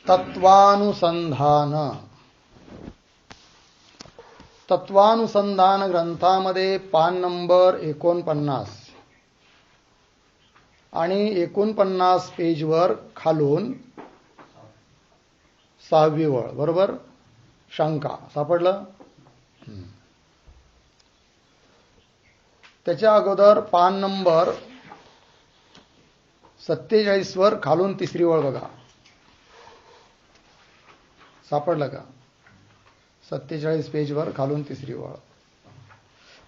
तत्वानुसंधान. तत्वानुसंधान ग्रंथामध्ये पान नंबर 49 आणि 49 पेजवर खालून 6वी ओळ बरोबर शंका सापडलं. त्याच्या अगोदर पान नंबर 47 वर खालून 3री ओळ बघा. सापडलं का? 47 पेजवर खालून 3री ओळ.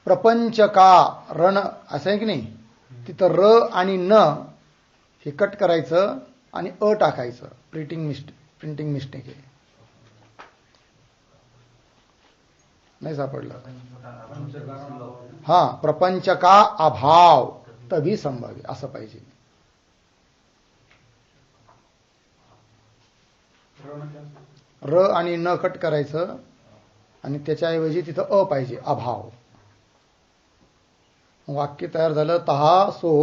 प्रपंच का रण असं आहे की नाही. तिथं र आणि न हे कट करायचं आणि अ टाकायचं. प्रिंटिंग मिस्टेक आहे. नाही सापडलं. हा प्रपंच का अभाव तभी संभव असं पाहिजे. र आणि न कट करायचं आणि त्याच्याऐवजी तिथं अ पाहिजे. अभाव. वाक्य तयार झालं. तहा सो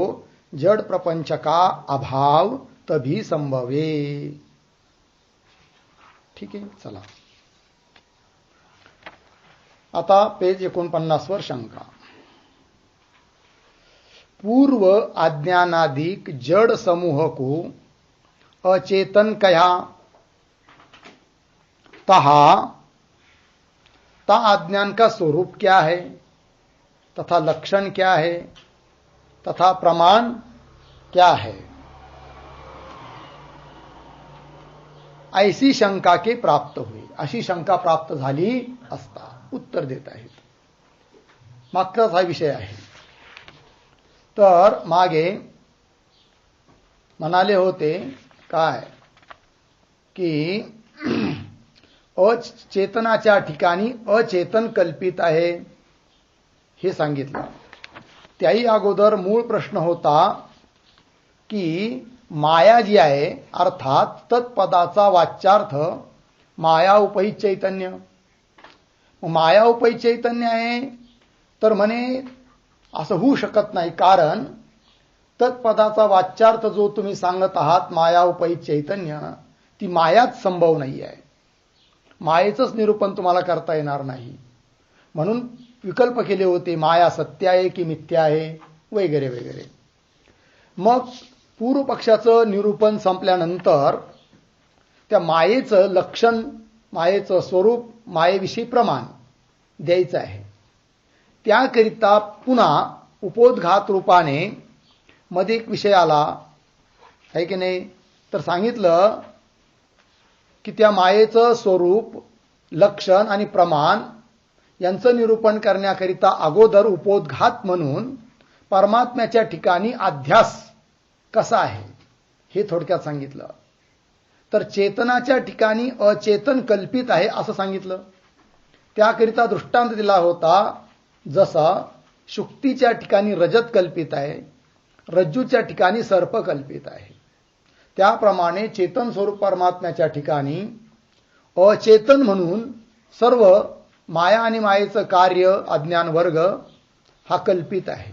जड प्रपंच का अभाव तभी संभवे. ठीक आहे. चला आता पेज 49 वर शंका. पूर्व अज्ञानादिक जड़ समूह को अचेतन कहा तहा ता अज्ञान का स्वरूप क्या है तथा लक्षण क्या है तथा प्रमाण क्या है. ऐसी शंका के प्राप्त हुई. अशी शंका प्राप्त झाली असता उत्तर देत आहेत. मागचाच हा विषय आहे. तर मागे म्हणाले होते काय की अचेतनाच्या ठिकाणी अचेतन कल्पित आहे हे सांगितलं. त्याही अगोदर मूळ प्रश्न होता की माया जी आहे अर्थात तत्पदाचा वाच्यार्थ माया उपहित चैतन्य. माया उपहित चैतन्य आहे तर म्हणे असं होऊ शकत नाही. कारण तत्पदाचा वाच्यार्थ जो तुम्ही सांगत आहात माया उपहित चैतन्य ती मायाच संभव नाही आहे. मायेचंच निरूपण तुम्हाला करता येणार नाही. म्हणून विकल्प केले होते माया सत्य आहे की मिथ्या आहे वगैरे वगैरे. मग पूर्व पक्षाचं निरूपण संपल्यानंतर त्या मायेचं लक्षण मायेचं स्वरूप मायेविषयी प्रमाण द्यायचं आहे. त्याकरिता पुन्हा उपोद्घात रूपाने मध्ये एक विषय आला आहे की नाही. तर सांगितलं की त्या मायेचं स्वरूप लक्षण आणि प्रमाण यांचं निरूपण करण्याकरिता अगोदर उपोद्घात म्हणून परमात्म्याच्या ठिकाणी अध्यास कसा आहे हे थोडक्यात सांगितलं. तर चेतनाच्या ठिकाणी अचेतन कल्पित आहे असं सांगितलं. त्याकरिता दृष्टांत दिला होता. जसा शुक्तीच्या ठिकाणी रजत कल्पित आहे, रज्जूच्या ठिकाणी सर्प कल्पित आहे, त्याप्रमाणे चेतन स्वरूप परमात्म्याच्या ठिकाणी अचेतन म्हणून सर्व माया आणि मायेचं कार्य अज्ञान वर्ग हा कल्पित आहे.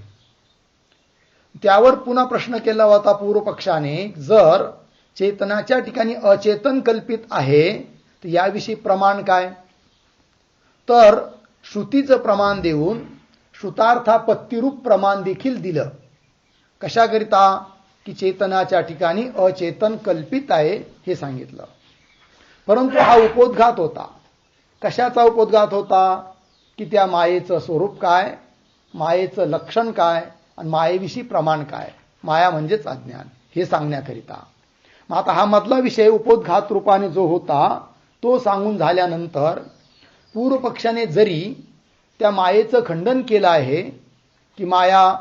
त्यावर पुन्हा प्रश्न केला होता पूर्व पक्षाने. जर चेतनाच्या ठिकाणी अचेतन कल्पित आहे तर याविषयी प्रमाण काय. तर श्रुतीचं प्रमाण देऊन श्रुतार्थापत्तिरूप प्रमाण देखील दिलं. कशाकरिता की चेतनाच्या ठिकाणी अचेतन कल्पित आहे हे सांगितलं. परंतु हा उपोद्घात होता. कशाचा उपोद्घात होता की त्या मायेचं स्वरूप काय, मायेचं लक्षण काय आणि मायेविषयी प्रमाण काय. माया म्हणजेच अज्ञान हे सांगण्याकरिता. मग आता हा मधला विषय उपोद्घात रूपाने जो होता तो सांगून झाल्यानंतर पूर्व पक्षाने जरी त्या मायेचं खंडन केलं आहे की माया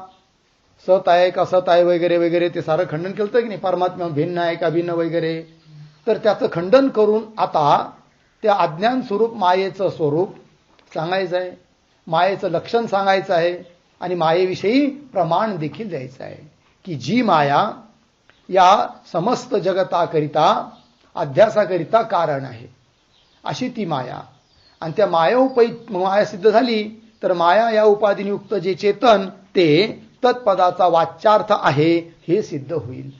सत आहे का सत आहे वगैरे वगैरे ते सारं खंडन केलं की नाही. परमात्मा भिन्न आहे का भिन्न वगैरे. तर त्याचं खंडन करून आता त्या अज्ञान स्वरूप मायेचं स्वरूप सांगायचं आहे, मायेचं लक्षण सांगायचं आहे आणि मायेविषयी प्रमाण देखील द्यायचं आहे की जी माया या समस्त जगताकरिता अध्यासाकरिता कारण आहे अशी ती माया. आणि त्या माया सिद्ध झाली तर माया या उपाधीनियुक्त जे चेतन ते तत्पदाचा वाच्यार्थ आहे हे सिद्ध होईल.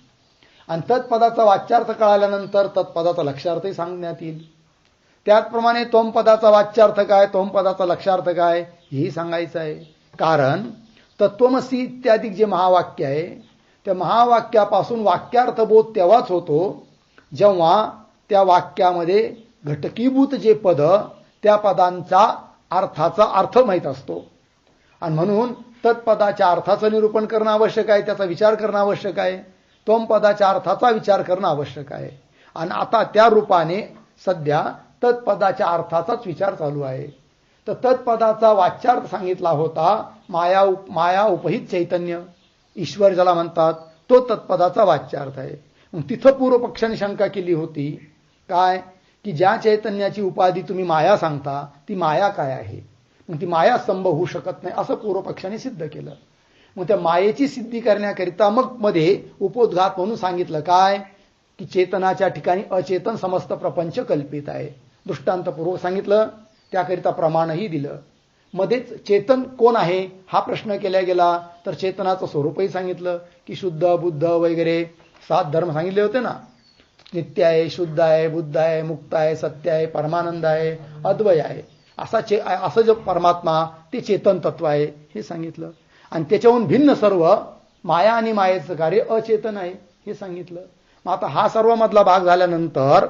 आणि तत्पदाचा वाच्यार्थ कळाल्यानंतर तत्पदाचा लक्ष्यार्थही सांगण्यात येईल. त्याचप्रमाणे तोम पदाचा वाच्यार्थ काय, तोम पदाचा लक्ष्यार्थ काय हेही सांगायचं आहे. कारण तत्त्वमसी इत्यादी जे महावाक्य आहे त्या महावाक्यापासून वाक्यार्थबोध तेव्हाच होतो जेव्हा त्या वाक्यामध्ये घटकीभूत जे पद त्या पदांचा अर्थाचा अर्थ माहीत असतो. आणि म्हणून तत्पदाच्या अर्थाचं निरूपण करणं आवश्यक आहे, त्याचा विचार करणं आवश्यक आहे. तोम पदाच्या अर्थाचा विचार करणं आवश्यक आहे. आणि आता त्या रूपाने सध्या तत्पदाच्या अर्थाचाच विचार चालू आहे. तर तत्पदाचा वाच्यार्थ सांगितला होता माया उपहित चैतन्य, ईश्वर ज्याला म्हणतात तो तत्पदाचा वाच्यार्थ आहे. मग तिथं पूर्वपक्षाने शंका केली होती काय, की ज्या चैतन्याची उपाधी तुम्ही माया सांगता ती माया काय आहे, मग ती माया संभव होऊ शकत नाही असं पूर्वपक्षाने सिद्ध केलं. मग त्या मायेची सिद्धी करण्याकरिता मग मध्ये उपोद्घात म्हणून सांगितलं काय, की चेतनाच्या ठिकाणी अचेतन समस्त प्रपंच कल्पित आहे. दृष्टांतपूर्वक सांगितलं, त्याकरिता प्रमाणही दिलं. मध्येच चेतन कोण आहे हा प्रश्न केला गेला तर चेतनाचं स्वरूपही सांगितलं की शुद्ध बुद्ध वगैरे 7 धर्म सांगितले होते ना. नित्य आहे, शुद्ध आहे, बुद्ध आहे, मुक्त आहे, सत्य आहे, परमानंद आहे, अद्वय आहे. असं जो परमात्मा ते चेतन तत्व आहे हे सांगितलं. आणि त्याच्याहून भिन्न सर्व माया आणि मायेचं कार्य अचेतन आहे हे सांगितलं. मग आता हा सर्व मधला भाग झाल्यानंतर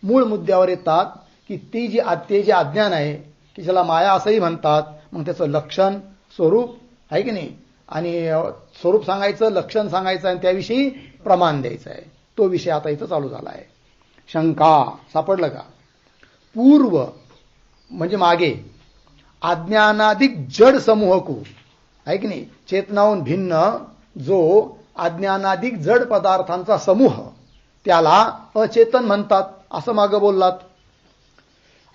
मूळ मुद्द्यावर येतात की ते जे अज्ञान आहे की ज्याला माया असंही म्हणतात, मग त्याचं लक्षण स्वरूप आहे की नाही, आणि स्वरूप सांगायचं, लक्षण सांगायचं आणि त्याविषयी प्रमाण द्यायचं आहे. तो विषय आता इथं चालू झाला आहे. शंका सापडलं का? पूर्व म्हणजे मागे अज्ञानाधिक जड समूहकू आहे की नाही, चेतनाहून भिन्न जो अज्ञानाधिक जड पदार्थांचा समूह त्याला अचेतन म्हणतात असं मागं बोललात.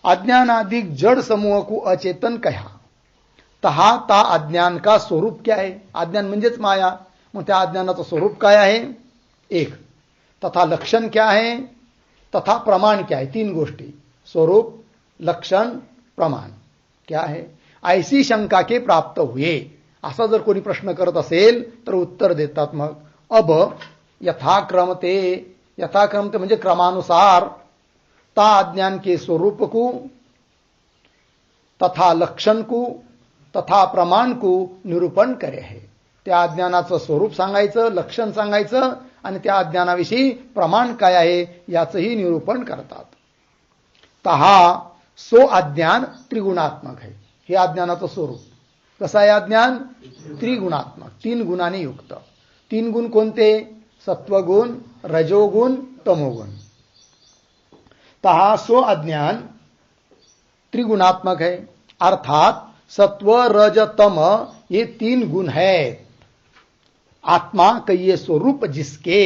अज्ञानाधिक जड समूह को अचेतन कहा, तहा ता अज्ञान का स्वरूप क्या है. अज्ञान म्हणजेच माया, मग त्या अज्ञानाचं स्वरूप काय आहे एक, तथा लक्षण क्या है, तथा प्रमाण क्या है. 3 गोष्टी, स्वरूप, लक्षण, प्रमाण क्या है. ऐसी शंका के प्राप्त हुए असा जर कोणी प्रश्न करत असेल तर उत्तर देतात मग अब यथाक्रमते म्हणजे क्रमानुसार ता अज्ञान के स्वरूप को तथा लक्षण को तथा प्रमाण को निरूपण करे है. त्या अज्ञानाचं स्वरूप सांगायचं, लक्षण सांगायचं आणि त्या अज्ञानाविषयी प्रमाण काय आहे याचंही निरूपण करतात. तहा सो अज्ञान त्रिगुणात्मक आहे. हे अज्ञानाचं स्वरूप कसं आहे, अज्ञान त्रिगुणात्मक, 3 गुणांनी युक्त. 3 गुण कोणते, सत्वगुण, रजोगुण, तमोगुण. तहा सो अज्ञान त्रिगुणात्मक है, अर्थात सत्व रज तम ये 3 गुण है. आत्मा का ये स्वरूप जिसके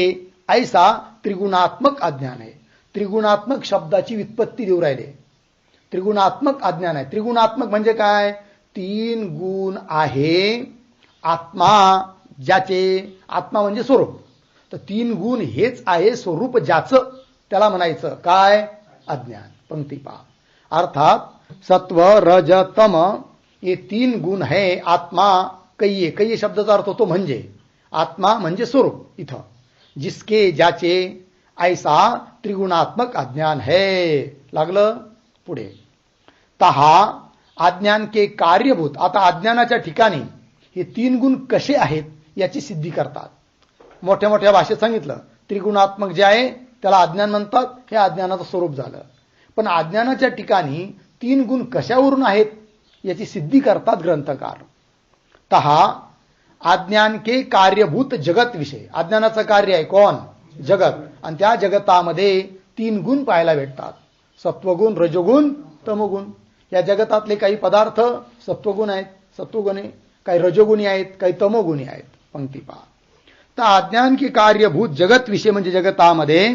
ऐसा त्रिगुणात्मक अज्ञान है. त्रिगुणात्मक शब्दाची व्युत्पत्ती देऊ राहिले. त्रिगुणात्मक अज्ञान आहे. त्रिगुणात्मक म्हणजे काय, 3 गुण आहे आत्मा ज्याचे, आत्मा म्हणजे स्वरूप, तर 3 गुण हेच आहे स्वरूप ज्याचं, त्याला म्हणायचं काय, अज्ञान. पंक्ती पहा, अर्थात सत्व रज तम ये 3 गुण है आत्मा कैये. कैये शब्दाचा अर्थ होतो म्हणजे, आत्मा म्हणजे स्वरूप इथं, जिसके ज्याचे ऐसा त्रिगुणात्मक अज्ञान है. लागलं पुढे, तहा अज्ञान के कार्यभूत. आता अज्ञानाच्या ठिकाणी हे 3 गुण कसे आहेत याची सिद्धी करतात. मोठ्या मोठ्या भाषेत सांगितलं त्रिगुणात्मक जे आहे त्याला अज्ञान म्हणतात, हे अज्ञानाचं स्वरूप झालं. पण अज्ञानाच्या ठिकाणी 3 गुण कशावरून आहेत याची सिद्धी करतात ग्रंथकार. तहा अज्ञान के कार्यभूत जगत विषय. अज्ञानाचं कार्य आहे कोण, जगत, आणि त्या जगतामध्ये 3 गुण पाहायला भेटतात, सत्वगुण, रजोगुण, तमोगुण. या जगतातले काही पदार्थ सत्वगुण आहेत, सत्वगुणे, काही रजोगुणी आहेत, काही तमोगुणी आहेत. पंक्ती पहा, तर अज्ञान की कार्यभूत जगत विषय म्हणजे जगतामध्ये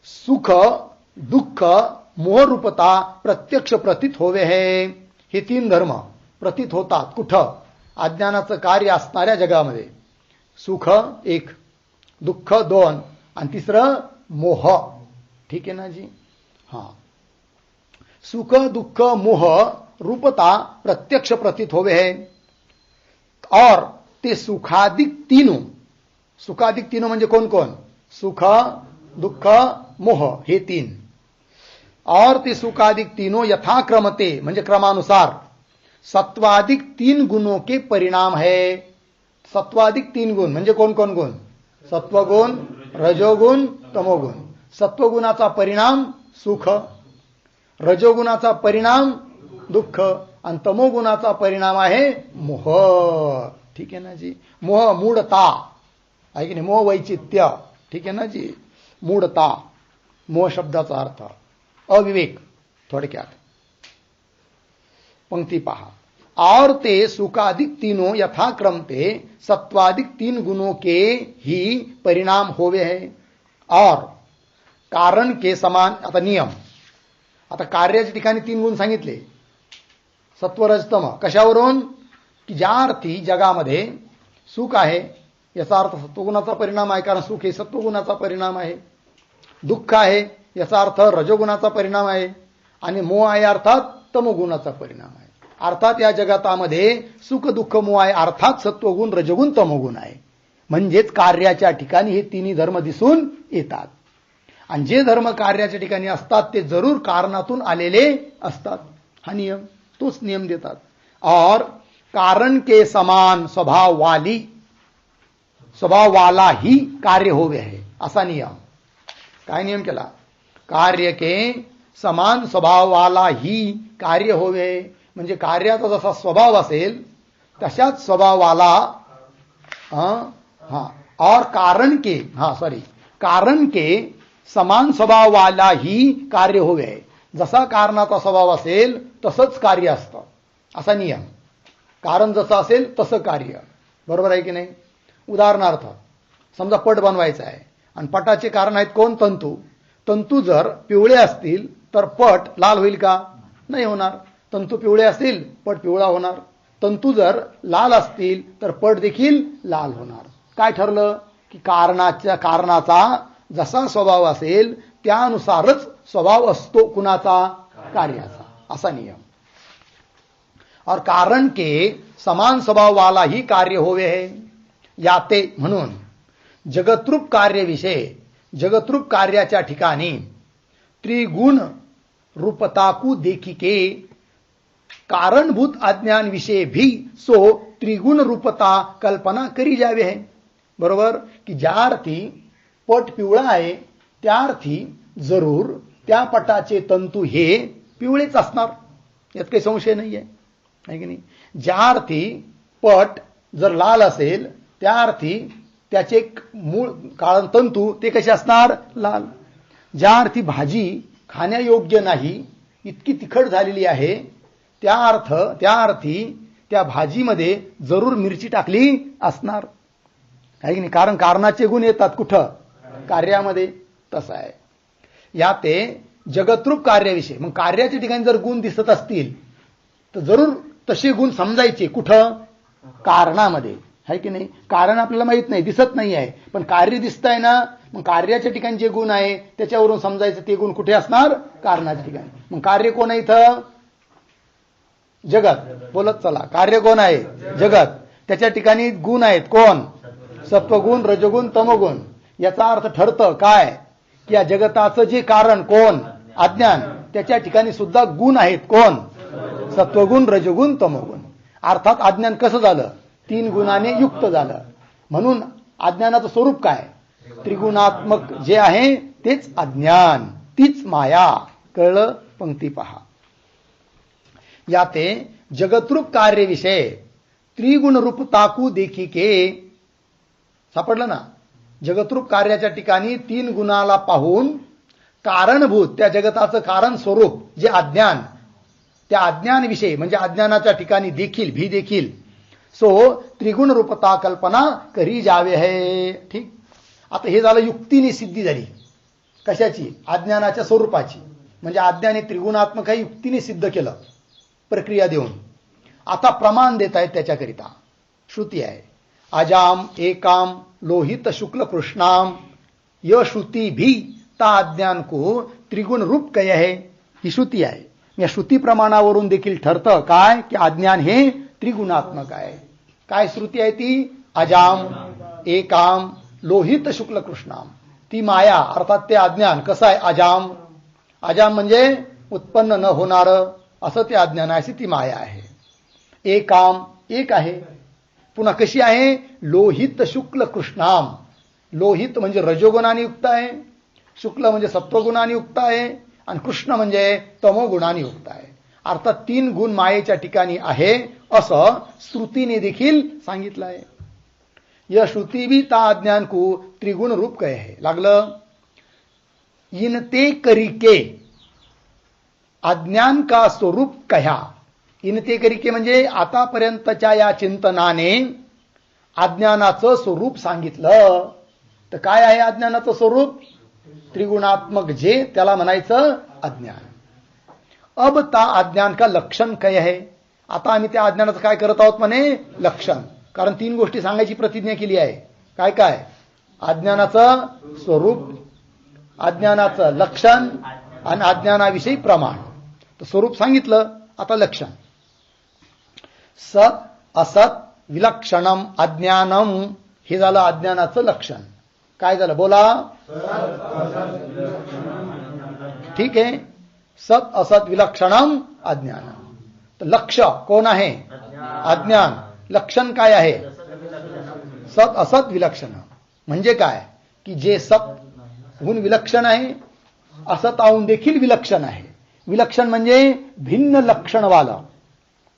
सुख दुःख मोहरूपता प्रत्यक्ष प्रतीत होवे है. हे 3 धर्म प्रतीत होतात कुठं, अज्ञानाचं कार्य असणाऱ्या जगामध्ये. सुख 1, दुःख 2 आणि 3 मोह. ठीक आहे ना जी. हां, सुख दुःख मोह रूपता प्रत्यक्ष प्रतीत होवे है. और ते सुखादिक तीनों, सुखाधिक तीन म्हणजे कोण कोण? सुख, दुःख, मोह, हे तीन. और ते सुखाधिक तीनों यथाक्रमते म्हणजे क्रमानुसार सत्वाधिक तीन गुणों के परिणाम है. सत्वाधिक तीन गुण म्हणजे कोण कोण गुण? सत्वगुण, रजोगुण, तमोगुण. सत्वगुणाचा परिणाम सुख, रजोगुणाचा परिणाम दुःख आणि तमोगुणाचा परिणाम आहे मोह. ठीक आहे ना जी. मोह मूढता आहे की नाही? मोह वैचित्य. ठीक आहे ना जी. मूढता, मोह शब्दाचा अर्थ अविवेक. थोडक्यात पंक्ती पहा. और ते सुखाधिक तीनों यथाक्रमते सत्वाधिक तीन गुणों के ही परिणाम होवे है. और कारण के समान. आता नियम, आता कार्याच्या ठिकाणी तीन गुण सांगितले, सत्वरजतम. कशावरून? की ज्या अर्थी जगामध्ये सुख आहे याचा अर्थ सत्वगुणाचा परिणाम आहे, कारण सुख हे सत्वगुणाचा परिणाम आहे. दुःख आहे याचा अर्थ रजोगुणाचा परिणाम आहे, आणि मोह आहे अर्थात तमोगुणाचा परिणाम आहे. अर्थात या जगतामध्ये सुख, दुःख, मोह आहे, अर्थात सत्वगुण, रजोगुण, तमोगुण आहे. म्हणजेच कार्याच्या ठिकाणी हे तिन्ही धर्म दिसून येतात. आणि जे धर्म कार्याच्या ठिकाणी असतात ते जरूर कारणातून आलेले असतात. हा नियम, तोच नियम देतात. और कारण के समान स्वभाव वाला ही कार्य होवे है, असा नियम. काय नियम केला? कार्य के समान स्वभाव वाला ही कार्य होवे, म्हणजे कार्याचा जसा स्वभाव असेल तशाच स्वभावाला और कारण के समान स्वभाव वाला ही कार्य होवे. जसा कारणाचा स्वभाव असेल तसंच कार्य असतं, असा नियम. कारण जसं असेल तसं कार्य. बरोबर आहे की नाही? उदाहरणार्थ समजा पट बनवायचा आहे आणि पटाचे कारण आहेत कोण? तंतू. तंतू जर पिवळे असतील तर पट लाल होईल का? नाही होणार. तंतू पिवळे असतील पट पिवळा होणार. तंतू जर लाल असतील तर पट देखील लाल होणार. काय ठरलं? की कारणाचा जसा स्वभाव असेल त्यानुसारच स्वभाव असतो कुणाचा? कार्याचा. असा नियम. और कारण के समान स्वभाव वाला ही कार्य होवे है. याते म्हणून जगतरूप कार्यविषय, जगतरूप कार्याच्या ठिकाणी त्रिगुण रूपताकू देखिके कारणभूत अज्ञान विषय भी सो त्रिगुण रूपता कल्पना करी जावे है. बरोबर? की ज्या अर्थी पट पिवळा आहे त्या अर्थी जरूर त्या पटाचे तंतू हे पिवळेच असणार, यात काही संशय नाही आहे की नाही? ज्या अर्थी पट जर लाल असेल त्या अर्थी त्याचे मूळ कारण तंतू ते कसे असणार? लाल. ज्या अर्थी भाजी खाण्यायोग्य नाही, इतकी तिखट झालेली आहे, त्या अर्थी त्या भाजीमध्ये जरूर मिरची टाकली असणार आहे की नाही? कारण कारणाचे गुण येतात कुठं? कार्यामध्ये. तसं आहे. या ते जगतरूप कार्याविषयी. मग कार्याच्या ठिकाणी जर गुण दिसत असतील तर जरूर तसे गुण समजायचे कुठं? कारणामध्ये. आहे की नाही? कारण आपल्याला माहित नाही, दिसत नाही आहे, पण कार्य दिसत आहे ना. मग कार्याच्या ठिकाणी जे गुण आहे त्याच्यावरून समजायचं ते गुण कुठे असणार? कारणाच्या ठिकाणी. मग कार्य कोण आहे इथं? जगत. बोलत चला. कार्य कोण आहे? जगत. त्याच्या ठिकाणी गुण आहेत कोण? सत्वगुण, रजोगुण, तमोगुण. याचा अर्थ ठरतं काय? की या जगताचं जे कारण कोण? अज्ञान. त्याच्या ठिकाणी सुद्धा गुण आहेत कोण? सत्वगुण, रजोगुण, तमोगुण. अर्थात अज्ञान कसं झालं? तीन गुणाने युक्त झालं. म्हणून अज्ञानाचं स्वरूप काय? त्रिगुणात्मक जे आहे तेच अज्ञान, तीच माया. कळलं? पंक्ती पहा. याते जगतरूप कार्यविषय त्रिगुण रूपताकू देखिके. सापडलं ना? जगतरूप कार्याच्या ठिकाणी तीन गुणाला पाहून कारणभूत त्या जगताचं कारण स्वरूप जे अज्ञान, त्या अज्ञानविषयी म्हणजे अज्ञानाच्या ठिकाणी देखील भी देखील सो त्रिगुण रूपता कल्पना करी जावे है. ठीक. आता हे झालं युक्तीने सिद्धी झाली. कशाची? अज्ञानाच्या स्वरूपाची. म्हणजे अज्ञान हे त्रिगुणात्मक आहे, युक्तीने सिद्ध केलं प्रक्रिया देऊन. आता प्रमाण देत आहेत त्याच्याकरिता. श्रुती आहे. अजाम एकाम लोहित शुक्ल कृष्णाम य श्रुती भी ता अज्ञान को त्रिगुण रूप कह है. ही श्रुती आहे. या श्रुती प्रमाणावरून देखील ठरतं काय? की अज्ञान हे त्रिगुणात्मक आहे. काय श्रुती आहे ती? अजाम एकाम लोहित शुक्ल कृष्णाम, ती माया अर्थात ते अज्ञान कसं आहे, अजाम, अजाम म्हणजे उत्पन्न न होणार असं ते अज्ञान आहे, अशी ती माया आहे. एकाम, एक आहे. पुन्हा कशी आहे, लोहित शुक्ल कृष्णाम, लोहित म्हणजे रजोगुणाने युक्त आहे, शुक्ल म्हणजे सत्वगुणाने युक्त आहे, आणि कृष्ण म्हणजे तमोगुणाने युक्त आहे. अर्थात 3 गुण मायेच्या ठिकाणी आहे असं श्रुतीने देखील सांगितलं आहे. यह श्रुती भी ता अज्ञान को त्रिगुण रूप कहे है. लागलं, इनते करिके अज्ञान का स्वरूप कह्या. इनते करिके म्हणजे आतापर्यंतच्या या चिंतनाने अज्ञानाचं स्वरूप सांगितलं. तर काय आहे अज्ञानाचं स्वरूप, त्रिगुणात्मक जे त्याला म्हणायचं अज्ञान. अब ता अज्ञान का लक्षण काय आहे. आता आम्ही त्या अज्ञानाचं काय करत आहोत म्हणे, लक्षण. कारण 3 गोष्टी सांगायची प्रतिज्ञा केली आहे. काय काय, अज्ञानाचं स्वरूप, अज्ञानाचं लक्षण आणि अज्ञानाविषयी प्रमाण. तर स्वरूप सांगितलं, आता लक्षण. सत असत विलक्षणम अज्ञानम, हे झालं अज्ञानाचं लक्षण. काय झालं बोला, ठीक आहे. सत असत विलक्षणम अज्ञानम. तर लक्ष कोण आहे, अज्ञान. लक्षण काय आहे, सत असत विलक्षण. म्हणजे काय की जे सत हुन विलक्षण आहे, असताहून देखील विलक्षण आहे. विलक्षण म्हणजे भिन्न लक्षणवाला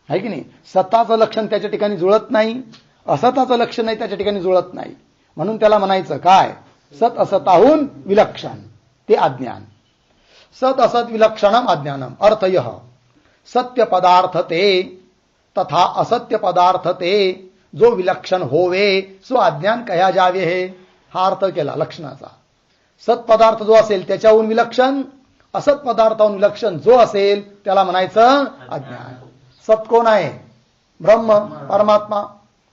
आहे की नाही. सताचं लक्षण त्याच्या ठिकाणी जुळत नाही, असताचं लक्षण नाही त्याच्या ठिकाणी जुळत नाही, म्हणून त्याला म्हणायचं काय, सत असताहून विलक्षण, ते अज्ञान. सत असत विलक्षणम अज्ञानम. अर्थ यह, सत्य पदार्थ ते तथा असत्य पदार्थ ते, जो विलक्षण होवे सो अज्ञान कया जावे हे. हा अर्थ केला लक्षणाचा. सत पदार्थ जो असेल त्याच्याहून विलक्षण, असत पदार्थाहून विलक्षण जो असेल त्याला म्हणायचं अज्ञान. सत कोण आहे, ब्रह्म परमात्मा,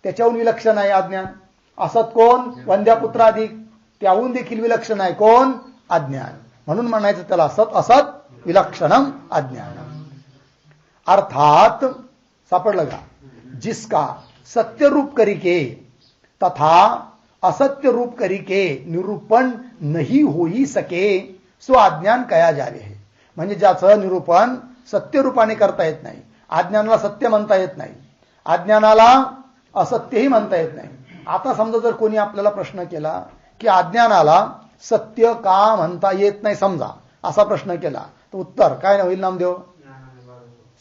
त्याच्याहून विलक्षण आहे अज्ञान. असत कोण, वंद्यापुत्राधिक, त्याहून देखील विलक्षण आहे कोण, अज्ञान. म्हणून म्हणायचं त्याला सत असत विलक्षणम अज्ञानम. अर्थात सापडलं का, जिसका सत्य रूप करिके तथा असत्य रूप करिके निरूपण नहीं होई सके सो अज्ञान कया जावे है. म्हणजे ज्याचं निरूपण सत्य रूपाने करता येत नाही, अज्ञानाला सत्य म्हणता येत नाही, अज्ञानाला असत्यही म्हणता येत नाही. आता समजा जर कोणी आपल्याला प्रश्न केला की अज्ञानाला सत्य का म्हणता येत नाही, समजा असा प्रश्न केला, तर उत्तर काय होईल नामदेव,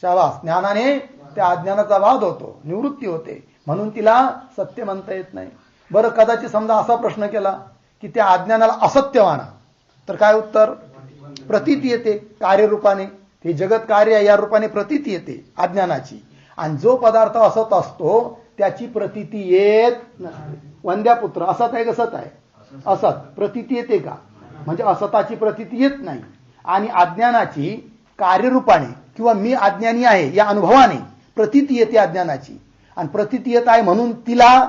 शाबास, ज्ञानाने त्या अज्ञानाचा वाद होतो, निवृत्ती होते, म्हणून तिला सत्य म्हणता येत नाही. बरं, कदाचित समजा असा प्रश्न केला की त्या अज्ञानाला असत्य माना, तर काय उत्तर, प्रतीती येते कार्यरूपाने. हे जगत कार्य आहे या रूपाने प्रतीती येते अज्ञानाची, आणि जो पदार्थ असत असतो त्याची प्रतीती येत नसते. वंद्यापुत्र असत आहे, कसत आहे, असत, प्रतीती येते का, म्हणजे असताची प्रतीती येत नाही. आणि अज्ञानाची कार्यरूपाने किंवा मी अज्ञानी आहे या अनुभवाने प्रतीती येते अज्ञानाची, आणि प्रतीती येत आहे म्हणून तिला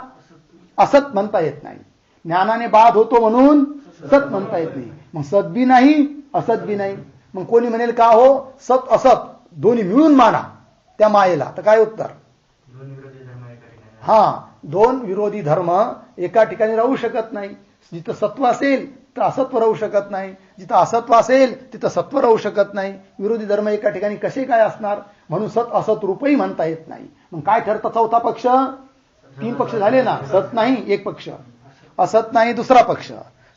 असत म्हणता येत नाही. ज्ञानाने बाध होतो म्हणून सत म्हणता येत नाही. मग सत बी नाही, असत बी नाही. मग कोणी म्हणेल का हो, सत असत दोन्ही मिळून माना त्या मायेला, तर काय उत्तर, हा, 2 विरोधी धर्म एका ठिकाणी राहू शकत नाही. जिथं सत्व असेल तर असत्व राहू शकत नाही, जिथं असत्व असेल तिथं सत्व राहू शकत नाही. विरोधी धर्म एका ठिकाणी कसे काय असणार, म्हणून सत असत रूपही म्हणता येत नाही. मग काय ठरतं चौथा पक्ष, 3 पक्ष झाले ना, सत नाही एक पक्ष, असत नाही दुसरा पक्ष,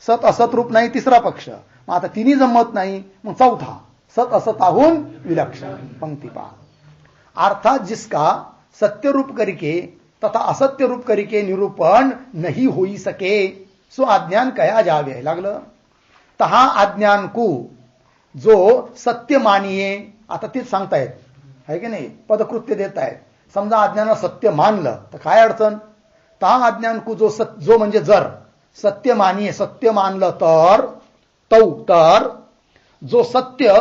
सत असत रूप नाही तिसरा पक्ष. मग आता तिन्ही जमत नाही, मग चौथा सत असताहून विलक्षण. पंक्ती पहा, अर्थात जिसका सत्य रूप करके तथा असत्य रूप करके निरूपण नहीं होई सके सो अज्ञान कया जावे. लागलं, तहा अज्ञान को जो सत्य मानिये. आता तेच सांगतायत आहे की नाही, पदकृत्य देत आहेत. समजा अज्ञानाला सत्य मानलं तर काय अडचण, तहा अज्ञान को जो म्हणजे जर सत्य मानिये, सत्य मानलं तर जो सत्य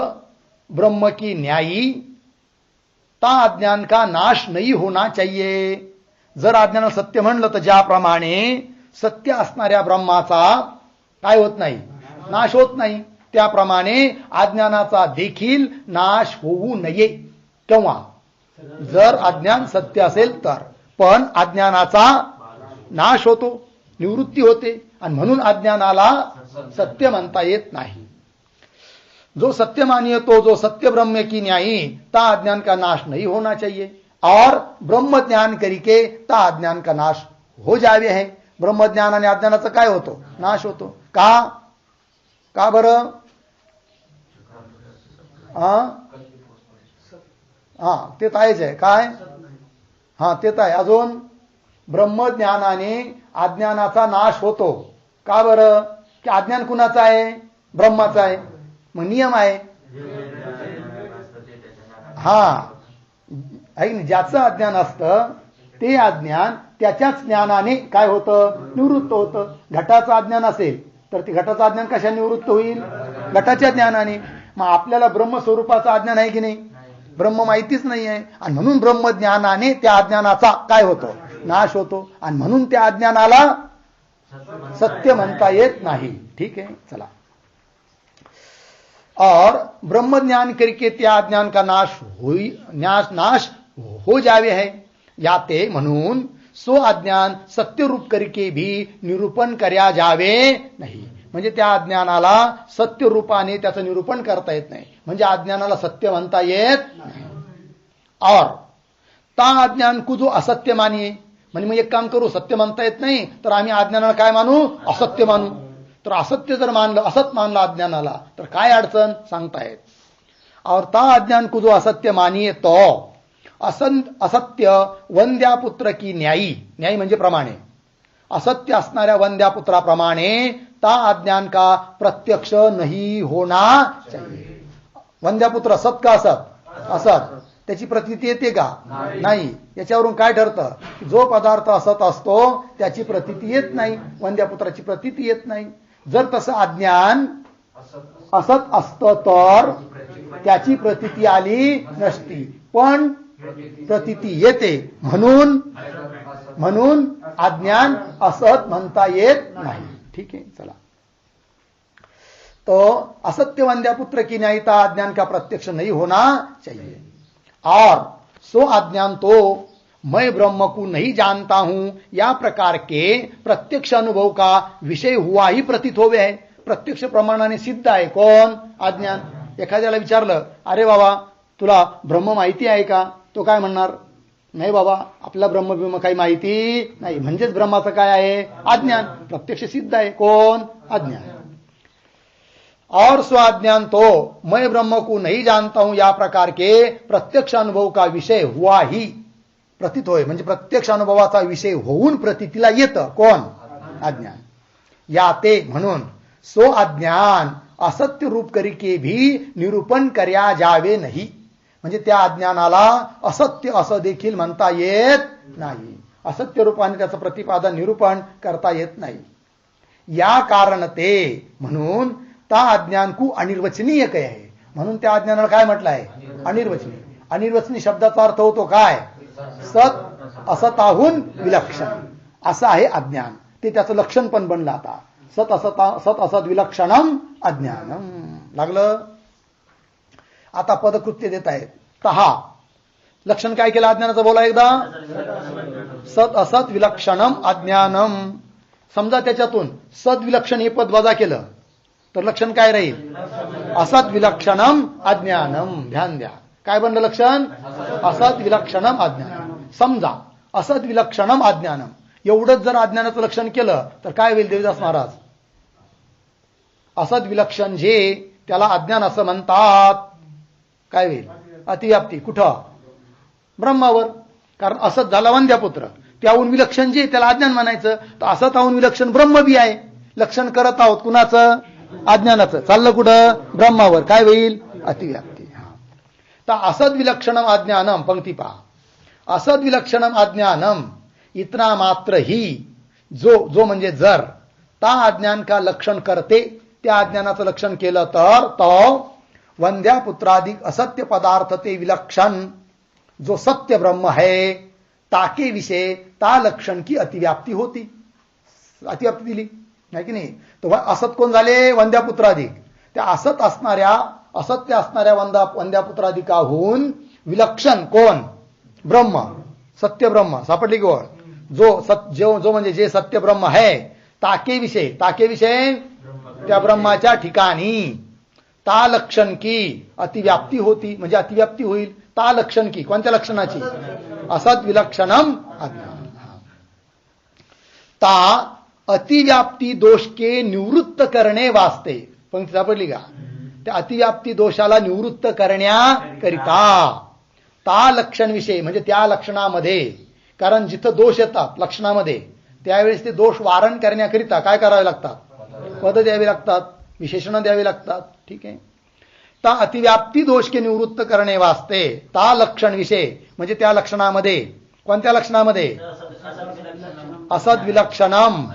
ब्रह्म की न्यायी ता अज्ञान का नाश नहीं होना चाहिए. जर अज्ञान सत्य म्हणलं तर ज्याप्रमाणे सत्य असणाऱ्या ब्रह्माचा काय होत नाही, नाश होत नाही, त्याप्रमाणे अज्ञानाचा देखील नाश होऊ नये. केव्हा, जर अज्ञान सत्य असेल तर. पण अज्ञानाचा नाश होतो, निवृत्ती होते, आणि म्हणून अज्ञानाला सत्य म्हणता येत नाही। जो सत्य मानिए तो जो सत्य ब्रह्म की न्यायी ता अज्ञान का नाश नहीं होना चाहिए और ब्रह्म ज्ञान करके ता अज्ञान का नाश हो जावे है। ब्रह्म ज्ञान आणि अज्ञानाचा काय होतो? नाश होतो। का बरं? ते आहेच आहे काय? ते तर आहे। अजून ब्रह्मज्ञानाने अज्ञानाचा नाश होतो। का बरं? की अज्ञान कुणाचं आहे? ब्रह्माचं आहे। मग नियम आहे ऐक ना, ज्याचं अज्ञान असतं ते अज्ञान त्याच्याच ज्ञानाने काय होतं? निवृत्त होतं। घटाचं अज्ञान असेल तर ते घटाचं अज्ञान कशा निवृत्त होईल? घटाच्या ज्ञानाने। मग आपल्याला ब्रह्मस्वरूपाचं अज्ञान आहे की नाही? ब्रह्म माहितीच नाही आहे आणि म्हणून ब्रह्मज्ञानाने त्या अज्ञानाचा काय होतो? नाश होतो आणि म्हणून त्या अज्ञानाला सत्य म्हणता येत नाही। ठीक है, चला। और ब्रह्म ज्ञान करके त्या अज्ञान का नाश हो जावे है याते म्हणून सो अज्ञान सत्य रूप करके भी निरूपण कर्या जावे नाही। म्हणजे त्या अज्ञानाला सत्य रूपाने त्याचं निरूपण करता येत नाही। म्हणजे अज्ञानाला सत्य म्हणता येत नाही। और ता अज्ञान को जो असत्य मानिये, म्हणजे मग एक काम करू, सत्य म्हणता येत नाही तर आम्ही अज्ञानाला काय मानू? असत्य मानू। तर असत्य जर मानलं, असत मानलं अज्ञानाला तर काय अडचण? सांगतायत। और ता अज्ञान को जो असत्य मानिये तो असत्य वंद्यापुत्र की न्यायी, न्यायी म्हणजे प्रमाणे, असत्य असणाऱ्या वंद्यापुत्राप्रमाणे ता अज्ञान का प्रत्यक्ष नहीं होना चाहिए। वंद्यापुत्र असत का असत? असत। त्याची प्रतीती येते का? नाही। याच्यावरून काय ठरतं? जो पदार्थ असत असतो त्याची प्रतीती येत नाही, वंद्यापुत्राची प्रतीती येत नाही। जर तसं अज्ञान असत असतं तर त्याची प्रतीती आली नसती, पण प्रतीती येते, म्हणून अज्ञान असत म्हणता येत नाही। ठीक है, चला। तो असत्य वंद्यापुत्र की न्यायता अज्ञान का प्रत्यक्ष नहीं होना चाहिए। और सो अज्ञान तो मैं ब्रह्म को नहीं जानता हूं या प्रकार के प्रत्यक्ष अनुभव का विषय हुआ ही प्रतीत होवे है। प्रत्यक्ष प्रमाणाने सिद्ध आहे कोण? अज्ञान। एखाद्याला विचारलं, अरे बाबा तुला ब्रह्म माहिती आहे का? तो काय म्हणणार? नाही बाबा, आपला ब्रह्म काही माहिती नाही। म्हणजेच ब्रह्माचं काय आहे? अज्ञान। प्रत्यक्ष सिद्ध आहे कोण? अज्ञान। और स्वाज्ञान तो मैं ब्रह्म को नहीं जानता हूं या प्रकार के प्रत्यक्ष अनुभव का विषय हुआ ही प्रतीत होय, म्हणजे प्रत्यक्ष अनुभवाचा विषय होऊन प्रतीतीला येतं कोण? अज्ञान। या ते म्हणून सो अज्ञान असत्य रूप करके भी निरूपण कर्या जावे नाही। म्हणजे त्या अज्ञानाला असत्य असं देखील म्हणता येत नाही। असत्य रूपाने त्याचं प्रतिपादन निरूपण करता येत नाही। या कारण ते म्हणून ता अज्ञान को अनिर्वचनीय कहे आहे। म्हणून त्या अज्ञानाला काय म्हटलं आहे? अनिर्वचनीय। अनिर्वचनीय शब्दाचा अर्थ होतो काय? सत असताहून विलक्षण असं आहे अज्ञान। ते त्याचं लक्षण पण बनलं आता। सत असत विलक्षणम अज्ञानम लागलं। आता पदकृत्य देत आहेत। तहा लक्षण काय केलं अज्ञानाचं? बोला एकदा। सत असत विलक्षणम अज्ञानम। समजा त्याच्यातून सद विलक्षण हे पद वजा केलं तर लक्षण काय राहील? असत विलक्षणम अज्ञानम। ध्यान द्या, काय बनलं लक्षण? असत विलक्षणम अज्ञानम। समजा असत विलक्षणम अज्ञानम एवढंच जर अज्ञानाचं लक्षण केलं तर काय होईल देवदास महाराज? असत विलक्षण जे त्याला अज्ञान असं म्हणतात, काय होईल? अतिव्याप्ती। कुठं? ब्रह्मावर। कारण असत झाला वंद्यापुत्र, त्याहून विलक्षण जे त्याला अज्ञान म्हणायचं, तर असत आहून विलक्षण ब्रह्म बी आहे। लक्षण करत आहोत कुणाचं? अज्ञानाचं। चाललं कुठं? ब्रह्मावर। काय होईल? अतिव्याप्ती। तर असद विलक्षणम अज्ञानम, पंक्ती पहा। असद विलक्षणम अज्ञानम इतना मात्र ही जो म्हणजे जर ता अज्ञान का लक्षण करते, त्या अज्ञानाचं लक्षण केलं तर तो वंद्यापुत्राधिक असत्य पदार्थ ते विलक्षण जो सत्य ब्रह्म है ताके विषय ता लक्षण की अतिव्याप्ती होती। अतिव्याप्ती दिली नाही की नाही? तो असत कोण झाले? वंद्यापुत्राधिक। त्या असत्य असणाऱ्या वंद्यापुत्राधिकाहून विलक्षण कोण? ब्रह्म, सत्य ब्रह्म। सापडली की ओळ? जो म्हणजे जे सत्य ब्रह्म है ताके विषय त्या ब्रह्माच्या ठिकाणी ता लक्षण की अतिव्याप्ती होती, म्हणजे अतिव्याप्ती होईल. ता लक्षण की कोणत्या लक्षणाची? असद विलक्षणम अज्ञान. ता अतिव्याप्ती दोष के निवृत्त करणे वास्ते. पंक्ती सापडली का? त्या अतिव्याप्ती दोषाला निवृत्त करण्याकरिता ता लक्षण विषय म्हणजे त्या लक्षणामध्ये, कारण जिथं दोष येतात लक्षणामध्ये त्यावेळेस ते दोष वारण करण्याकरिता काय करावे लागतात? पद द्यावी लागतात, विशेषण द्यावी लागतात. ठीक आहे. ता अतिव्याप्ती दोष के निवृत्त करणे वास्ते ता लक्षण विषय म्हणजे त्या लक्षणामध्ये, कोणत्या लक्षणामध्ये? असद विलक्षणम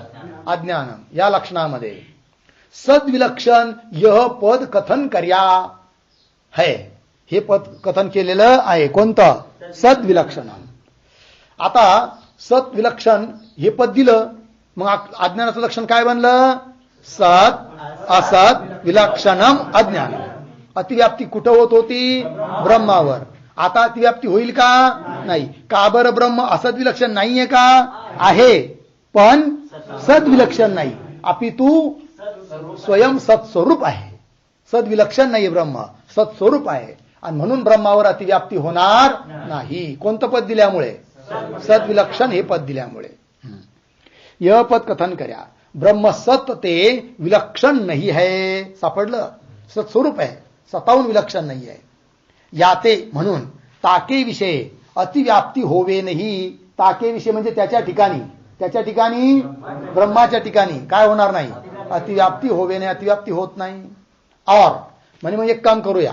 अज्ञानम या लक्षणामध्ये सद्विलक्षण यह पद कथन कर्या है. हे पद कथन केलेलं आहे. कोणतं? सद्विलक्षणम. आता सद्विलक्षण हे पद दिलं, मग अज्ञानाचं लक्षण काय बनलं? सत असत विलक्षणम अज्ञान. अतिव्याप्ती कुठं होत होती? ब्रह्मावर. आता अतिव्याप्ती होईल का? नाही. का बरं? ब्रह्म असद विलक्षण नाहीये का? आहे, पण सद्विलक्षण नाही. अपितु स्वयं सत्स्वरूप आहे. सद्विलक्षण नाही ब्रह्म, सत्स्वरूप आहे, आणि म्हणून ब्रह्मावर अतिव्याप्ती होणार नाही. कोणतं पद दिल्यामुळे? सद्विलक्षण हे पद दिल्यामुळे. यह पद कथन कर्या. ब्रह्म सत ते विलक्षण नाही है. सापडलं? सत्स्वरूप आहे, स्वतःहून विलक्षण नाही आहे. याते म्हणून ताके विषय अतिव्याप्ती होवे नाही. ताके विषय म्हणजे त्याच्या ठिकाणी, त्याच्या ठिकाणी ब्रह्माच्या ठिकाणी काय होणार नाही? अतिव्याप्ती होवे नाही, अतिव्याप्ती होत नाही. और म्हणजे एक काम करूया,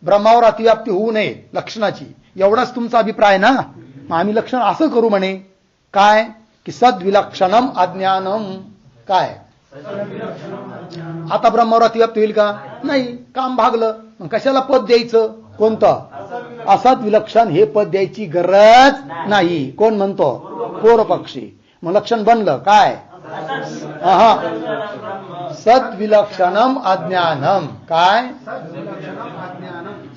ब्रह्मावर अतिव्याप्ती होऊ नये लक्षणाची, एवढाच तुमचा अभिप्राय ना? मग आम्ही लक्षण असं करू म्हणे काय की सद्विलक्षणम अज्ञानम. काय आता ब्रह्मावर अतिव्याप्ती होईल का? नाही. काम भागलं. मग कशाला पद द्यायचं? कोणतं? असद विलक्षण हे पद द्यायची गरज नाही. कोण म्हणतो? पूर्वपक्षी. मग लक्षण बनलं काय? सद्विलक्षणम अज्ञानम. काय?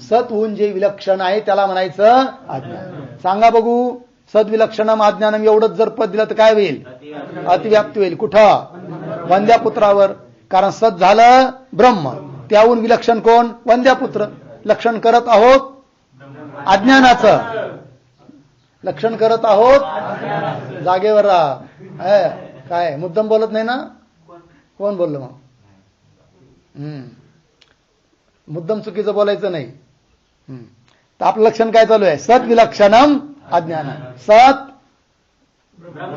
सत होऊन जे विलक्षण आहे त्याला म्हणायचं अज्ञान. सांगा बघू, सद्विलक्षणम अज्ञानम एवढंच जर पद दिलं तर काय होईल? अतिव्याप्ती होईल. कुठं? वंद्यापुत्रावर. कारण सत झालं ब्रह्म, त्याहून विलक्षण कोण? वंद्यापुत्र. लक्षण करत आहोत अज्ञानाचं, लक्षण करत आहोत. जागेवर राहा. काय मुद्दाम बोलत नाही ना? कोण बोललं मग? मुद्दाम चुकीचं बोलायचं नाही. तर आपलं लक्षण काय चालू आहे? सत विलक्षणम अज्ञान. सत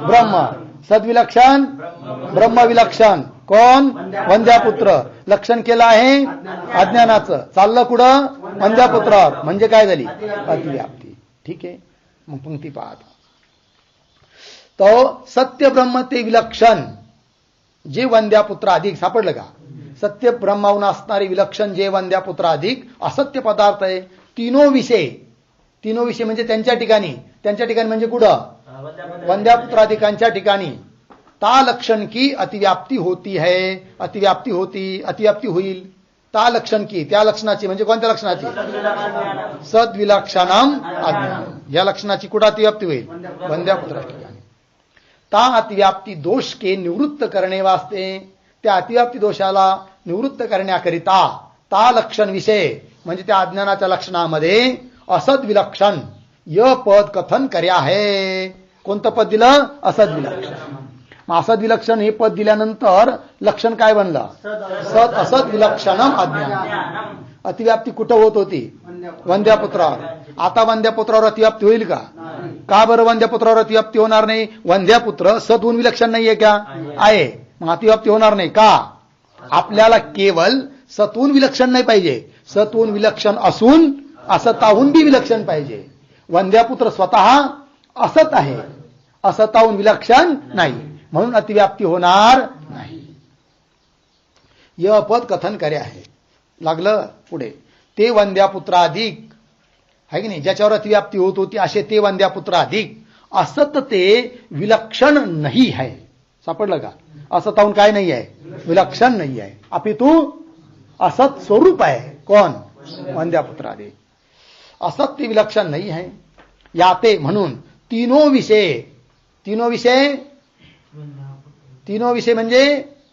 ब्रह्म, सद्विलक्षण ब्रह्म विलक्षण कोण? वंद्यापुत्र. लक्षण केलं आहे अज्ञानाचं, चाललं कुठं? वंद्यापुत्रावर. म्हणजे काय झाली? अतिव्याप्ती. ठीक आहे. मग पंक्ती पाहता तो सत्य ब्रह्म ते विलक्षण जे वंद्यापुत्र अधिक. सापडलं का? सत्य ब्रह्माहून असणारे विलक्षण जे वंद्यापुत्र अधिक असत्य पदार्थ आहे. तीनो विषय म्हणजे त्यांच्या ठिकाणी, त्यांच्या ठिकाणी म्हणजे कुठं? वंद्यापुत्राधिकांच्या ठिकाणी. ता लक्षण की अतिव्याप्ती होती है. अतिव्याप्ती होती, अतिव्याप्ती होईल. ता लक्षण की त्या लक्षणाची म्हणजे कोणत्या लक्षणाची? सद्विलक्षणम अज्ञान. या लक्षणाची कुठं अतिव्याप्ती होईल? वंद्यापुत्रा ठिकाणी. ता अतिव्याप्ती दोष के निवृत्त करणे वास्ते. त्या अतिव्याप्ती दोषाला निवृत्त करण्याकरिता ता लक्षण विषय म्हणजे त्या अज्ञानाच्या लक्षणामध्ये असद विलक्षण य पद कथन कर्या है. कोणतं पद दिलं? असद विलक्षण. मग असद विलक्षण हे पद दिल्यानंतर लक्षण काय बनलं? सत असद विलक्षणम अज्ञान. अतिव्याप्ती कुठं होत होती? वंद्यापुत्रावर. आता वंद्यापुत्रावर अतिव्याप्ती होईल का? का बरं वंद्यापुत्रावर अतिव्याप्ती होणार नाही? वंद्यापुत्र सतहून विलक्षण नाहीये का? आहे. मग अतिव्याप्ती होणार नाही का? आपल्याला केवळ सतहून विलक्षण नाही पाहिजे, सतहून विलक्षण असून असताहून बी विलक्षण पाहिजे. वंद्यापुत्र स्वतः असत आहे, असताहून विलक्षण नाही, म्हणून अतिव्याप्ती होणार नाही. य पद कथन करे आहे. लागलं पुढे. ते वंद्यापुत्राधिक आहे की नाही, ज्याच्यावर अतिव्याप्ती होत होती असे ते वंद्यापुत्राधिक असत ते विलक्षण नाही आहे. सापडलं का? असताहून काय नाही आहे? विलक्षण नाही आहे. अपितु असत स्वरूप आहे. कोण? वंद्यापुत्राधिक. असत ते विलक्षण नाही आहे. याते म्हणून तीनो विषय तीनो विषय म्हणजे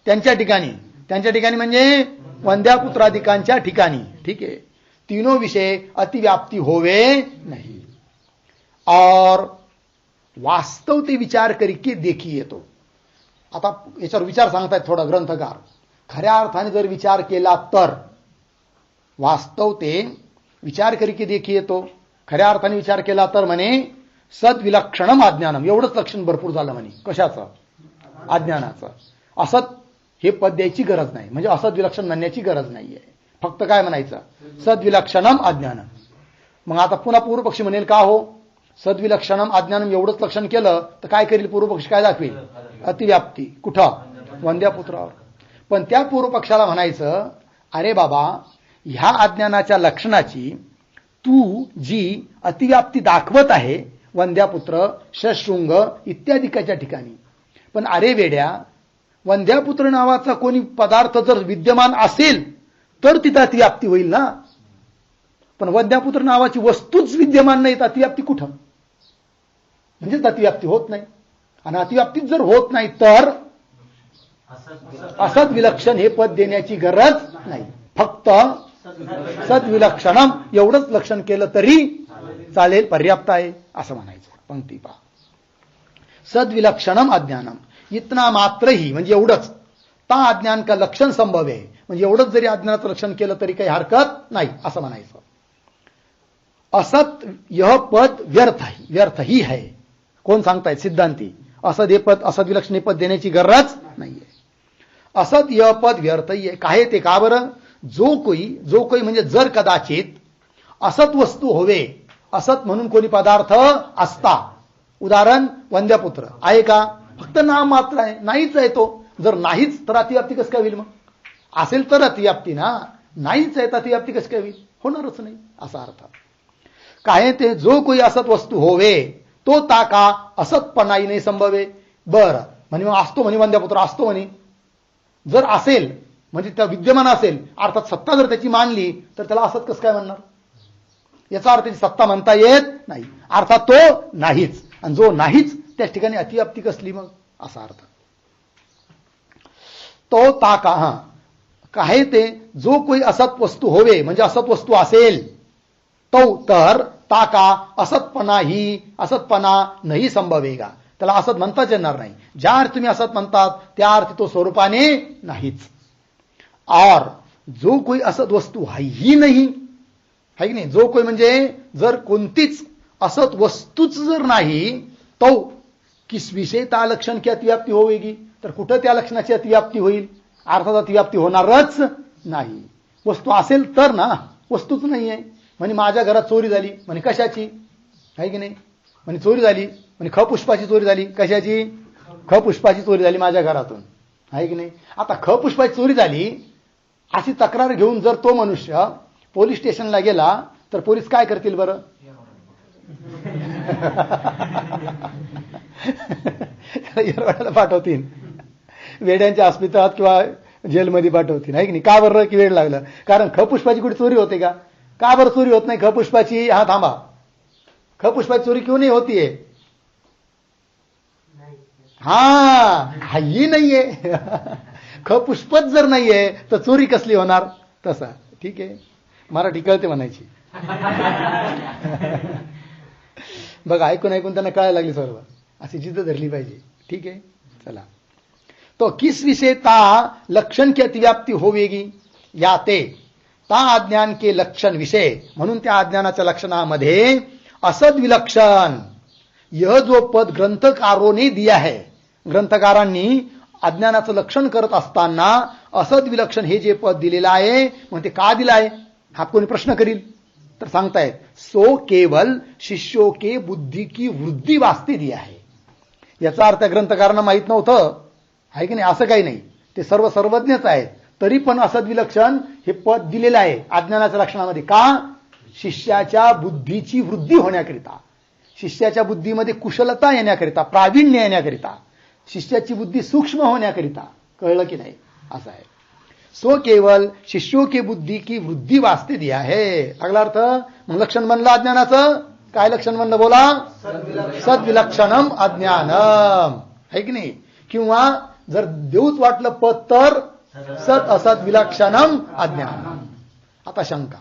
त्यांच्या ठिकाणी म्हणजे वंद्यापुत्रादिकांच्या ठिकाणी. ठीक आहे. तीनों विषय अतिव्याप्ती होवे नहीं. और वास्तव ते विचार करके देखिए. तो आता याच्यावर विचार सांगतायत थोडा ग्रंथकार. खऱ्या अर्थाने जर विचार केला तर वास्तव ते विचार करके देखिए. तो खऱ्या अर्थाने विचार केला तर म्हणे सद्विलक्षणम अज्ञानम. एवढंच लक्षण भरपूर झालं म्हणे. कशाचं? अज्ञानाचं. असत हे पद द्यायची गरज नाही, म्हणजे असद विलक्षण म्हणण्याची गरज नाहीये. फक्त काय म्हणायचं? सद्विलक्षणम अज्ञानम. मग आता पुन्हा पूर्वपक्षी म्हणेल का हो सद्विलक्षणम अज्ञानम एवढंच लक्षण केलं तर काय करेल पूर्वपक्षी? काय दाखवेल? अतिव्याप्ती. कुठं? वंद्यापुत्रावर. पण त्या पूर्वपक्षाला म्हणायचं अरे बाबा ह्या अज्ञानाच्या लक्षणाची तू जी अतिव्याप्ती दाखवत आहे वंद्यापुत्र शशृंग इत्यादिकाच्या ठिकाणी, पण अरे वेड्या वंद्यापुत्र नावाचा कोणी पदार्थ जर विद्यमान असेल तर तिथं अतिव्याप्ती होईल ना. पण वंद्यापुत्र नावाची वस्तूच विद्यमान नाही तर अतिव्याप्ती कुठं? म्हणजेच अतिव्याप्ती होत नाही. आणि अतिव्याप्तीच जर होत नाही तर असद विलक्षण हे पद देण्याची गरज नाही. फक्त सद्विलक्षणम एवढंच लक्षण केलं तरी चालेल, पर्याप्त आहे असं म्हणायचं. पंक्ती पहा. सद्विलक्षणम अज्ञानम इतना मात्र ही म्हणजे एवढंच. ता अज्ञान का लक्षण संभव आहे म्हणजे एवढंच जरी अज्ञानाचं लक्षण केलं तरी काही हरकत नाही असं म्हणायचं. असत यह पद व्यर्थ ही है. कोण सांगतायत? सिद्धांती. असद हे पद असद विलक्षण हे पद देण्याची गरज नाहीये. असत यह पद व्यर्थ ही आहे. काय ते? का बरं? जो कोई म्हणजे जर कदाचित असत वस्तू होवे, असत म्हणून कोणी पदार्थ असता. उदाहरण वंद्यापुत्र आहे का? फक्त नाम मात्र आहे, नाहीच आहे तो. जर नाहीच तर अतिव्याप्ती कसं काय होईल? मग असेल तर अतिव्याप्ती ना, नाहीच आहे तर अतिव्याप्ती कसं काय होईल? होणारच नाही असा अर्थ. काय ते? जो कोई असत वस्तू होवे तो ताका असतपणाई नाही संभवे. बरं म्हणे मग असतो म्हणे वंद्यापुत्र असतो म्हणे. जर असेल म्हणजे त्या विद्यमान असेल अर्थात सत्ता जर त्याची मानली तर त्याला असत कसं काय म्हणणार? याचा अर्थ त्याची सत्ता म्हणता येत नाही. अर्थात तो नाहीच. आणि जो नाहीच त्या ठिकाणी अतिव्याप्ती कसली मग? असा अर्थ. तो ताका काय ते? जो कोई असत वस्तू होवे म्हणजे असत वस्तू असेल तो तर ताका असतपणा नाही संभवेगा. त्याला असत म्हणताच येणार नाही. ज्या अर्थी तुम्ही असत म्हणतात त्या अर्थी तो स्वरूपाने नाहीच. और जो कोई असत वस्तू ही नाही है की नाही. जो कोई म्हणजे जर कोणतीच असत वस्तूच जर नाही तो किस विषय त्या लक्षण की अतिव्याप्ती होवेगी. तर कुठं त्या लक्षणाची अतिव्याप्ती होईल? अर्थात अतिव्याप्ती होणारच नाही. वस्तू असेल तर ना, वस्तूच नाहीये. म्हणजे माझ्या घरात चोरी झाली म्हणे कशाची? आहे की नाही. म्हणजे चोरी झाली म्हणजे खपुष्पाची चोरी झाली. कशाची? खपुष्पाची चोरी झाली माझ्या घरातून. आहे की नाही. आता खपुष्पाची चोरी झाली अशी तक्रार घेऊन जर तो मनुष्य पोलीस स्टेशनला गेला तर पोलीस काय करतील बरं? येरवाड्याला पाठवतील, वेड्यांच्या अस्पितळात किंवा जेलमध्ये पाठवतील. आहे की नाही. का बरं? की वेळ लागलं. कारण खपुष्पाची कुठे चोरी होते का? का बरं चोरी होत नाही खपुष्पाची? हा थांबा, खपुष्पाची चोरी क्यों नाही होतीये? हा ही नाहीये. खपुष्पच जर नाहीये तर चोरी कसली होणार? तसा. ठीक आहे, मराठी कळते म्हणायची. बघा ऐकून त्यांना कळायला लागली सर्व. अशी जिद्द धरली पाहिजे. ठीक आहे. चला. तो किस विषय ता लक्षण की अतिव्याप्ती होवेगी या ते ता अज्ञान के लक्षण विषय. म्हणून त्या अज्ञानाच्या लक्षणामध्ये असद विलक्षण यह जो पद ग्रंथकारों दिया है, ग्रंथकारांनी अज्ञानाचं लक्षण करत असताना असद विलक्षण हे जे पद दिलेलं आहे मग ते का दिलं आहे हा कोणी प्रश्न करील तर सांगतायत सो केवल शिष्यों के बुद्धि की वृद्धि वास्ते दिया है. याचा अर्थ ग्रंथकारांना माहित नव्हतं. आहे की नाही. असं काही नाही, ते सर्व सर्वज्ञच आहेत. तरी पण असद विलक्षण हे पद दिलेलं आहे अज्ञानाच्या लक्षणामध्ये. का? शिष्याच्या बुद्धीची वृद्धी होण्याकरिता, शिष्याच्या बुद्धीमध्ये कुशलता येण्याकरिता, प्रावीण्य येण्याकरिता, शिष्याची बुद्धी सूक्ष्म होण्याकरिता. कळलं की नाही? असं आहे. सो केवल शिष्यों की बुद्धि की वृद्धि वास्ते दिया है. अगला अर्थ मग लक्षण बनलं अज्ञानाचं. काय लक्षण बनलं बोला? सद्विलक्षणम अज्ञानम. है की नाही. किंवा जर देऊच वाटलं पद तर सत असत विलक्षणम अज्ञान. आता शंका,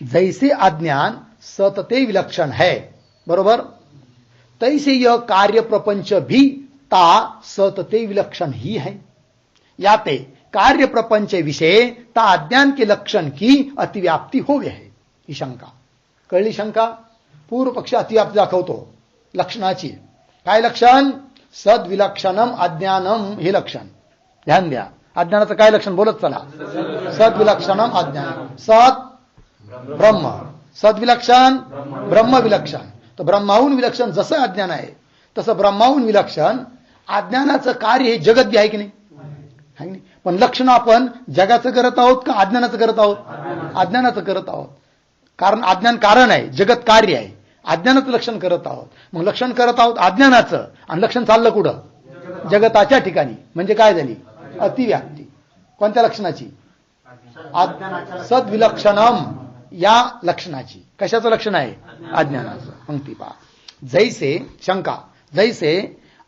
जैसे अज्ञान सत ते विलक्षण है, बरोबर, तैसे यह कार्य प्रपंच भी ता सत ते विलक्षण ही है. याते कार्य प्रपंच विषय ता अज्ञान के लक्षण की अतिव्याप्ती होवे है. ही शंका कळली. शंका पूर्व पक्ष अतिव्याप्ती दाखवतो लक्षणाची. काय लक्षण? सद्विलक्षणम अज्ञानम हे लक्षण. ध्यान द्या. अज्ञानाचं काय लक्षण बोलत चला. सद्विलक्षणम अज्ञान. सत ब्रह्म, सद्विलक्षण ब्रह्म विलक्षण. तर ब्रह्माहून विलक्षण जसं अज्ञान आहे तसं ब्रह्माहून विलक्षण अज्ञानाचं कार्य हे जगत बी आहे की नाही? आहे नाही. पण लक्षण आपण जगाचं करत आहोत का अज्ञानाचं करत आहोत? अज्ञानाचं करत आहोत. कारण अज्ञान कारण आहे, जगत कार्य आहे. अज्ञानाचं लक्षण करत आहोत. मग लक्षण करत आहोत अज्ञानाचं, आणि लक्षण चाललं कुठं? जगताच्या ठिकाणी. म्हणजे काय झाली? अतिव्याप्ती. कोणत्या लक्षणाची? सद्विलक्षणम या लक्षणाची. कशाचं लक्षण आहे? अज्ञानाचं. पंक्ती पहा. जैसे शंका, जैसे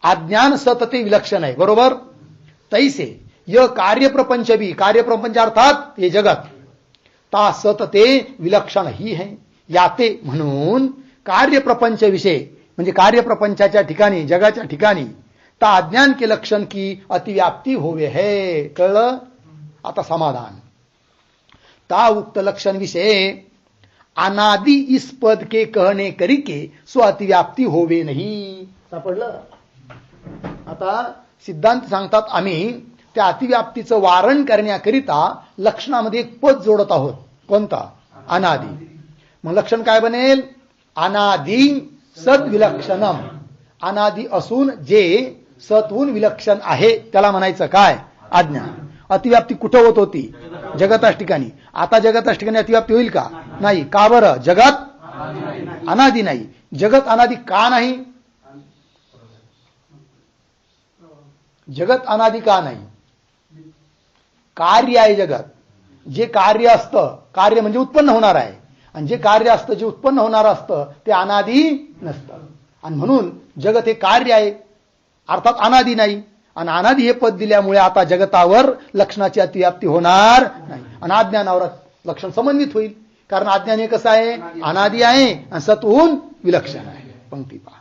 अज्ञान सतते विलक्षण आहे, बरोबर, तैसे य कार्यप्रपंच भी, कार्यप्रपंच अर्थात हे जगत, ता सतते विलक्षण ही है. याते म्हणून कार्यप्रपंच विषय म्हणजे कार्यप्रपंचाच्या ठिकाणी, जगाच्या ठिकाणी ता अज्ञान के लक्षण की अतिव्याप्ती होवे है. कळलं? आता समाधान. ता उक्त लक्षण विषय अनादि इस पद के कहने करी के सो अतिव्याप्ती होवे नहीं. सापडलं? आता सिद्धांत सांगतात आम्ही त्या अतिव्याप्तीचं वारण करण्याकरिता लक्षणामध्ये एक पद जोडत आहोत. कोणता? अनादि. मग लक्षण काय बनेल? अनादि सद्विलक्षणम. अनादि असून जे सत्वून विलक्षण आहे त्याला म्हणायचं काय? अज्ञान. अतिव्याप्ती कुठं होत होती? जगताच ठिकाणी. आता जगताच ठिकाणी अतिव्याप्ती होईल का? नाही. का बरं? जगत अनादि नाही. जगत अनादि का नाही? जगत अनादि का नाही? कार्य आहे जगत. जे कार्य असतं, कार्य म्हणजे उत्पन्न होणार आहे, आणि जे कार्य असतं, जे उत्पन्न होणार असतं ते अनादि नसतं. आणि म्हणून जगत हे कार्य आहे, अर्थात अनादि नाही. आणि अनादि हे पद दिल्यामुळे आता जगतावर लक्षणाची अतिव्याप्ती होणार नाही, आणि अज्ञानावर लक्षण समन्वित होईल. कारण अज्ञान हे कसं आहे? अनादि आहे आणि सत्वून विलक्षण आहे. पंक्ती पहा.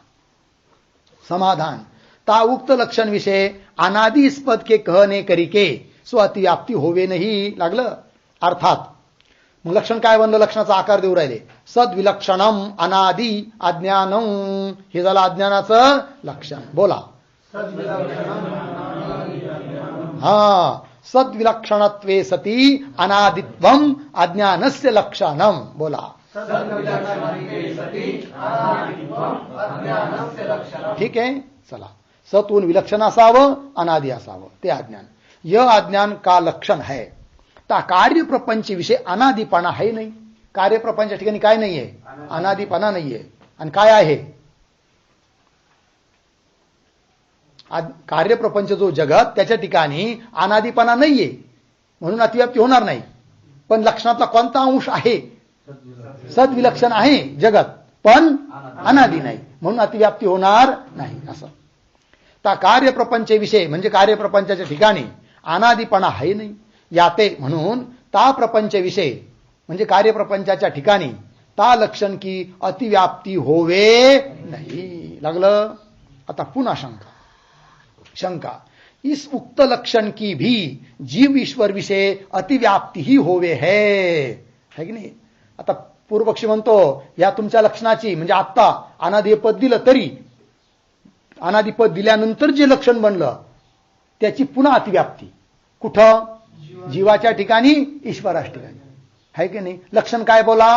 समाधान. ता उक्त लक्षण विषय अनादि इस पद के कहने करिके सो अतिव्याप्ती होवे नाही. लागलं? अर्थात मग लक्षण काय बनलं? लक्षणाचा आकार देऊ राहिले. सद्विलक्षणम अनादि अज्ञानम. हे झालं अज्ञानाचं लक्षण. बोला. हा. सद्विलक्षणत्वे सती अनादित्वम अज्ञानस्य लक्षणम. बोला. ठीक आहे. चला. सत्वून विलक्षण असावं, अनादि असावं, ते अज्ञान. यह अज्ञान का लक्षण है. ता कार्य प्रपंच विषय अनादिपणा है नाही. कार्य प्रपंच ठिकाणी काय नाहीये? अनादिपणा नाहीये. आणि काय आहे? कार्यप्रपंच जो जगत त्याच्या ठिकाणी अनादिपणा नाहीये, म्हणून अतिव्याप्ती होणार नाही. पण लक्षणातला कोणता अंश आहे? सद्विलक्षण आहे जगत, पण अनादि नाही, म्हणून अतिव्याप्ती होणार नाही. असं ता कार्यप्रपंच विषय म्हणजे कार्यप्रपंचाच्या ठिकाणी अनादिपणा आहे नाही. याते म्हणून ता प्रपंच विषय म्हणजे कार्यप्रपंचाच्या ठिकाणी ता लक्षण की अतिव्याप्ती होवे नाही. लागलं? आता पुन्हा शंका. शंका. इस उक्त लक्षण की भी जीव ईश्वर विषय अतिव्याप्ती ही होवे है की नाही? आता पूर्वपक्षी म्हणतो या तुमच्या लक्षणाची म्हणजे आत्ता अनादि पद दिलं तरी अनादि पद दिल्यानंतर जे लक्षण बनलं त्याची पुन्हा अतिव्याप्ती कुठं? जीवाच्या ठिकाणी, ईश्वराच्या ठिकाणी. है की नाही? लक्षण काय बोला?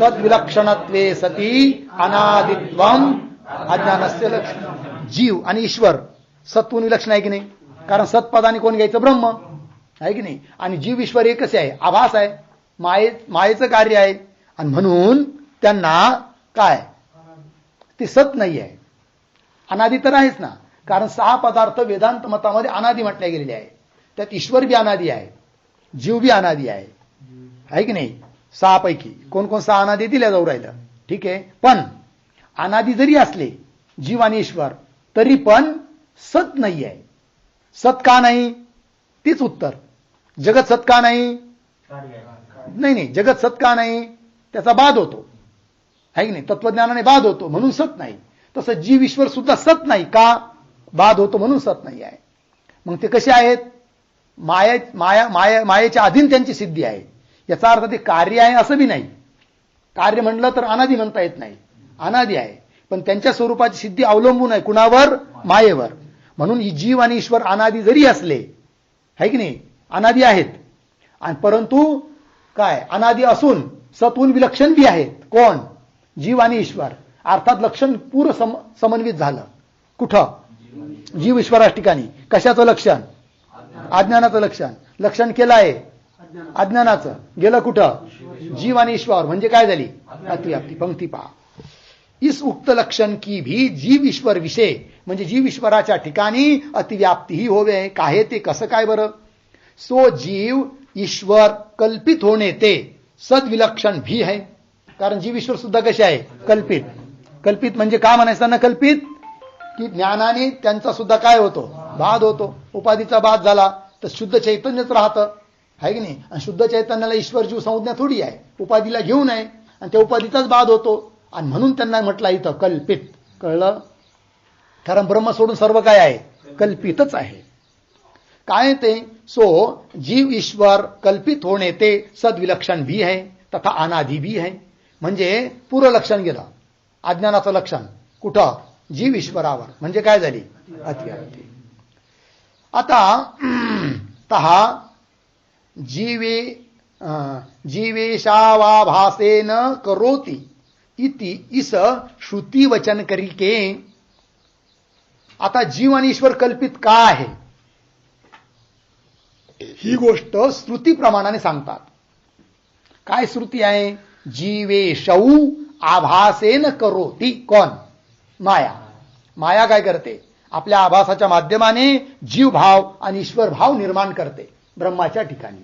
सद्विलक्षणत्वे सती अनादित्वम अज्ञानस्य लक्षण. जीव आणि ईश्वर सत्वून विलक्षण आहे की नाही? कारण सत्पदाने कोण घ्यायचं? ब्रह्म. आहे की नाही? आणि जीव ईश्वर हे कसे आहे? आभास आहे, मायेचं कार्य आहे, आणि म्हणून त्यांना काय? ते सत नाही आहे. अनादि तर आहेच ना, कारण 6 पदार्थ वेदांत मतामध्ये अनादि म्हटले गेलेले आहे. त्यात ईश्वर बी अनादि आहे, जीव बी अनादि आहे की नाही? 6 पैकी कोण कोण 6 अनादि दिल्या जाऊ राहिलं. ठीक आहे. पण अनादि जरी असले जीव आणि ईश्वर, तरी पण सत नाही आहे. सत का नाही? तीच उत्तर. जगत सत का नाही? नाही, जगत सत का नाही? त्याचा बाध होतो, आहे की नाही? तत्वज्ञानाने बाध होतो म्हणून सत नाही. तसं जीव ईश्वर सुद्धा सत नाही का? बाध होतो म्हणून सत नाही आहे. मग ते कसे आहेत? मायेच्या अधीन त्यांची सिद्धी आहे. याचा अर्थ ते कार्य आहे असं बी नाही. कार्य म्हणलं तर अनादी म्हणता येत नाही, अनादी आहे. पण त्यांच्या स्वरूपाची सिद्धी अवलंबून आहे कुणावर? मायेवर. म्हणून जीव आणि ईश्वर अनादी जरी असले, आहे की नाही, अनादी आहेत, आणि परंतु काय अनादी असून सत्वून विलक्षण बी आहेत. कोण? जीव आणि ईश्वर. अर्थात लक्षण पूर्ण समन्वित झालं. कुठं? जीव ईश्वरा ठिकाणी. कशाचं लक्षण? अज्ञानाचं लक्षण. लक्षण केलं आहे अज्ञानाचं, गेलं कुठं? जीव आणि ईश्वर. म्हणजे काय झाली? अतिव्याप्ती. पंक्ती पहा. इस उक्त लक्षण की भी जीव ईश्वर विषय, म्हणजे जीव ईश्वराच्या ठिकाणी अतिव्याप्ती ही होवे. काय ते? कसं काय बरं? सो जीव ईश्वर कल्पित होणे ते सद्विलक्षण भी है. कारण जीव ईश्वर सुद्धा कसे आहे? कल्पित. कल्पित म्हणजे का म्हणायचं त्यांना? कल्पित की ज्ञानाने त्यांचा सुद्धा काय होतो? बाध होतो. उपाधीचा बाध झाला तर शुद्ध चैतन्यच राहतं, आहे की नाही? आणि शुद्ध चैतन्याला ईश्वर जीव संज्ञा थोडी आहे, उपाधीला घेऊन आहे, आणि त्या उपाधीचाच बाध होतो. आणि म्हणून त्यांना म्हटलं इथं कल्पित. कळलं? कारण ब्रह्म सोडून सर्व काय आहे? कल्पितच आहे. काय ते? सो जीव ईश्वर कल्पित होणे ते सद्विलक्षण भी है तथा अनादि भी है. म्हणजे पूर्व लक्षण गेलं, अज्ञानाचं लक्षण कुठं? जीव ईश्वरावर. म्हणजे काय झाली? अतिव्याप्ती. आता तहा जीवेशावाभासेन करोति इति इस श्रुती वचन करिके. आता जीव आणि ईश्वर कल्पित का आहे ही गोष्ट श्रुती प्रमाणाने सांगतात. काय श्रुती आहे? जीवेशौ आभासेन करोति. कोण? माया. माया काय करते? आपल्या आभासाच्या माध्यमाने जीव भाव आणि ईश्वर भाव निर्माण करते ब्रह्माच्या ठिकाणी,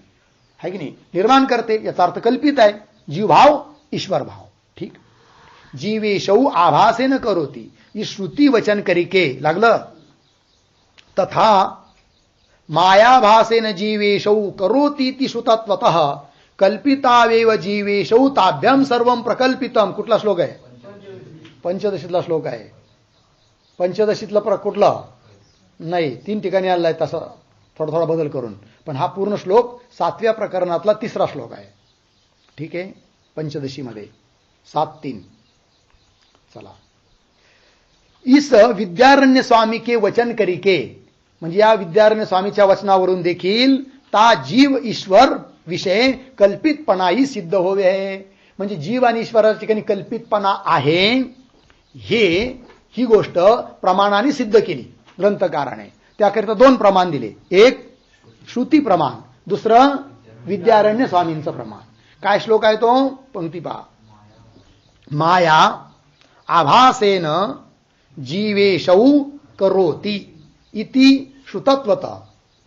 है की नाही? निर्माण करते. याचा अर्थ कल्पित आहे. जीव भाव, ईश्वर भाव. ठीक. जीवेशौ आभासेन करोति ही श्रुती वचन करिके लागलं. तथा मायाभासेन जीवेशौ करोति ती श्रुतत्वतः कल्पितावेव जीवेशौ ताभ्याम सर्वं प्रकल्पितम. कुठला श्लोक आहे? पंचदशीतला श्लोक आहे. पंचदशीतला कुठला नाही, 3 ठिकाणी आलाय तसा थोडा बदल करून, पण हा पूर्ण श्लोक 7व्या प्रकरणातला 3रा श्लोक आहे. ठीक आहे? पंचदशीमध्ये 7:3. चला. इस विद्यारण्य स्वामी के वचन करिके, म्हणजे या विद्यारण्य स्वामीच्या वचनावरून देखील ता जीव ईश्वर विषय कल्पितपणाही सिद्ध होवे आहे. म्हणजे जीव आणि ईश्वराच्या ठिकाणी कल्पितपणा आहे ही गोष्ट प्रमाणाने सिद्ध केली ग्रंथकाराने. त्याकरिता 2 प्रमाण दिले. एक श्रुती प्रमाण, दुसरं विद्यारण्य स्वामींचं प्रमाण. काय श्लोक आहे तो? पंक्ती पहा. माया आभासेन जीवेशौ करोति इति श्रुतत्वत.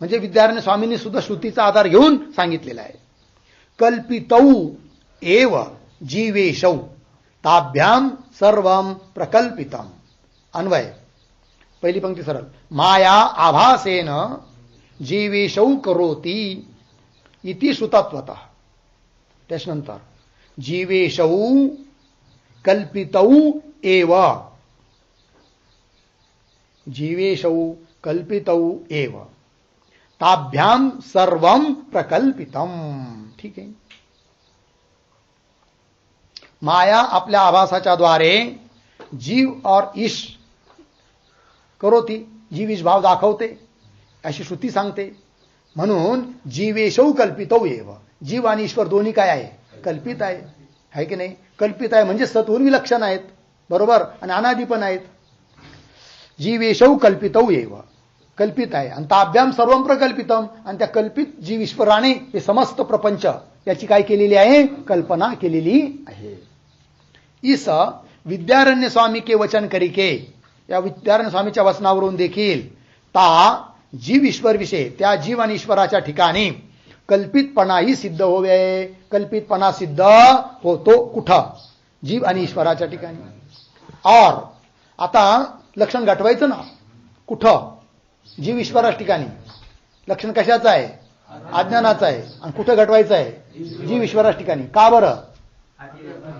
म्हणजे विद्यारण्य स्वामींनी सुद्धा श्रुतीचा आधार घेऊन सांगितलेला आहे. कल्पितौ एव जीवेशौ ताभ्याम सर्वं प्रकल्पितम. अन्वय. पहिली पंक्ती सरळ. माया आभासेन जीवेशौ करोति इति श्रुतत्वतः. त्याच्यानंतर जीवेशौ कल्पितौ एव. जीवेशौ कल्पितौ एव ताभ्याम सर्वं प्रकल्पितम. ठीक आहे. माया आपल्या आभासाच्या द्वारे जीव और ईश करोती, जीव ईश भाव दाखवते अशी श्रुती सांगते. म्हणून जीवेशौ कल्पितौ एव. जीव आणि ईश्वर दोन्ही काय आहे? कल्पित आहे, है की नाही? कल्पित आहे म्हणजे सत्वून विलक्षण आहेत, बरोबर, आणि अनादी पण आहेत. जीवेशौ कल्पितौ एव, कल्पित आहे. आणि ताभ्याम सर्वं प्रकल्पितम. आणि त्या कल्पित जीव ईश्वराने हे समस्त प्रपंच याची काय केलेली आहे? कल्पना केलेली आहे. इस विद्यारण्य स्वामी के वचन करिके, या विद्यारण्य स्वामीच्या वचनावरून देखील ता जीव ईश्वर विषय, त्या जीव आणि ईश्वराच्या ठिकाणी कल्पितपणाही सिद्ध होवे. कल्पितपणा सिद्ध होतो कुठं? जीव आणि ईश्वराच्या ठिकाणी. और आता लक्षण गाठवायचं ना. कुठं? जीव ईश्वराच्या ठिकाणी. लक्षण कशाचं आहे? अज्ञानाचं आहे. आणि कुठं घटवायचं आहे? जीव ईश्वराच्या ठिकाणी. का बरं?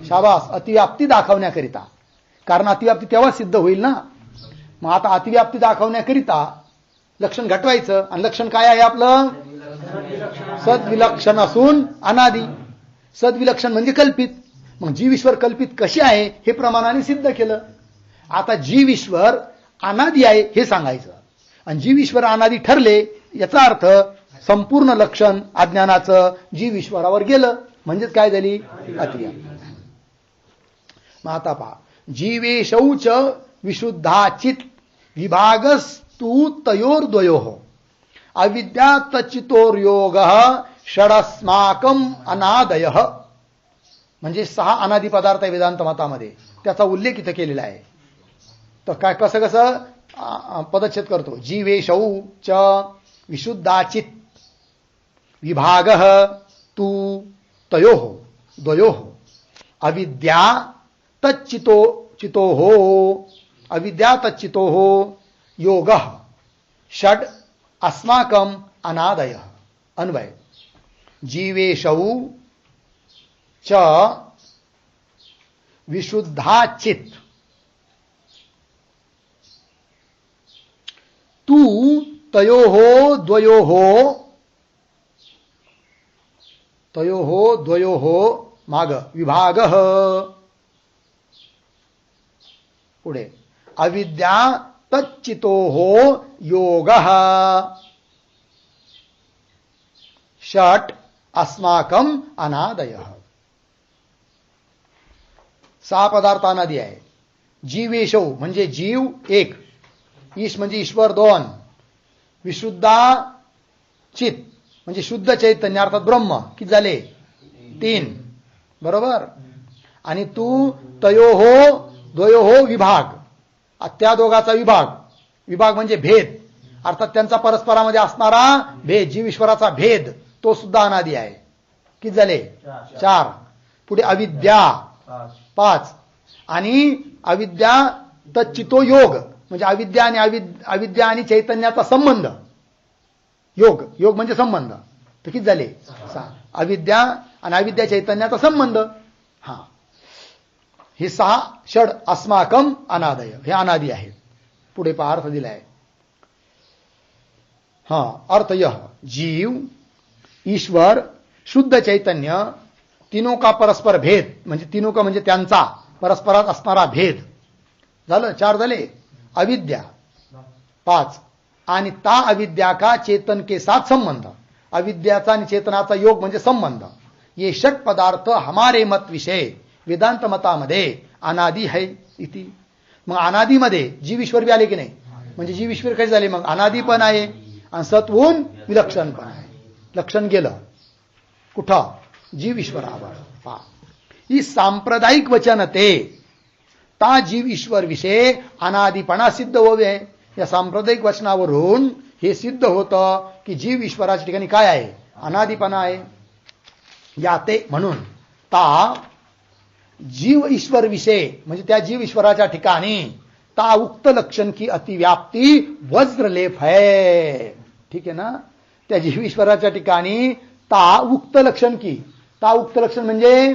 शाबास, अतिव्याप्ती दाखवण्याकरिता. कारण अतिव्याप्ती तेव्हा सिद्ध होईल ना. मग आता अतिव्याप्ती दाखवण्याकरिता लक्षण घटवायचं. आणि लक्षण काय आहे आपलं? सद्विलक्षण असून अनादी. सद्विलक्षण म्हणजे कल्पित. मग जीव ईश्वर कल्पित कशी आहे हे प्रमाणाने सिद्ध केलं. आता जीव ईश्वर अनादी आहे हे सांगायचं. आणि जीव ईश्वर अनादी ठरले याचा अर्थ संपूर्ण लक्षण अज्ञानाचं जीव ईश्वरावर गेलं. म्हणजेच काय झाली? अतिव्याप्ती. मग आता पहा, जीवेशौच विशुद्धाचित विभागस्तु तयोर्द्वयोः अविद्यातचितोर्योगः षडस्माकम अनादयः. म्हणजे 6 अनादी पदार्थ आहे वेदांत मतामध्ये. त्याचा उल्लेख इथं केलेला आहे. तर काय कसं पदच्छेद करतो? जीवेशौच विशुद्धाचित विभागः तु तयोः द्वयोः अविद्या तच्चितोः अविद्या तच्चितोः योगः षड अस्माकम अनादयः. अन्वय, जीवेशौ च विशुद्धाचित तु तयोः द्वयोः माग विभागः. पुढे अविद्या तच्चितोः योगः षट अस्माकम अनादयः. 6 पदार्थ अनादी आहे. जीवेशौ म्हणजे जीव 1, ईश म्हणजे ईश्वर 2, विशुद्धा चित म्हणजे शुद्ध चैतन्य अर्थात ब्रह्म किती झाले? 3, बरोबर. आणि तू तयोः द्वयोः विभाग, त्या दोघाचा विभाग म्हणजे भेद अर्थात त्यांचा परस्परामध्ये असणारा भेद, जीव ईश्वराचा भेद तो सुद्धा अनादी आहे. किती झाले? 4. पुढे अविद्या 5 आणि अविद्या तच्चितो योग म्हणजे अविद्या आणि चैतन्याचा संबंध. योग म्हणजे संबंध. तर किती झाले? 6. अविद्या आणि अविद्या चैतन्याचा संबंध. हा, हे 6 षड अस्माकम अनादय हे अनादी आहेत. पुढे पहा अर्थ दिलाय. हा अर्थ यह जीव ईश्वर शुद्ध चैतन्य तीनों का परस्पर भेद म्हणजे तीनों का म्हणजे त्यांचा परस्परात असणारा भेद झालं. 4 झाले. अविद्या 5 आणि ता अविद्या का चेतन के साथ संबंध. अविद्याचा आणि चेतनाचा योग म्हणजे संबंध. ये षट पदार्थ हमारे मत विषय वेदांत मतामध्ये अनादी है इति. मग अनादीमध्ये जीव ईश्वर बी आले की नाही? म्हणजे जीव ईश्वर कसे झाले? मग अनादी पण आहे आणि सत्वून विलक्षण पण आहे. लक्षण गेलं कुठं? जीव ईश्वरावर. पहा, ही सांप्रदायिक वचन ते ता जीव ईश्वर विषय अनादीपणा सिद्ध होवे. या सांप्रदायिक वचनावरून हे सिद्ध होतं की जीव ईश्वराच्या ठिकाणी काय आहे? अनादीपणा आहे. या ते म्हणून ता जीव ईश्वर विषय म्हणजे त्या जीव ईश्वराच्या ठिकाणी ता उक्त लक्षण की अतिव्याप्ती वज्रलेप है. ठीक आहे ना? त्या जीव ईश्वराच्या ठिकाणी ता उक्त लक्षण की, ता उक्त लक्षण म्हणजे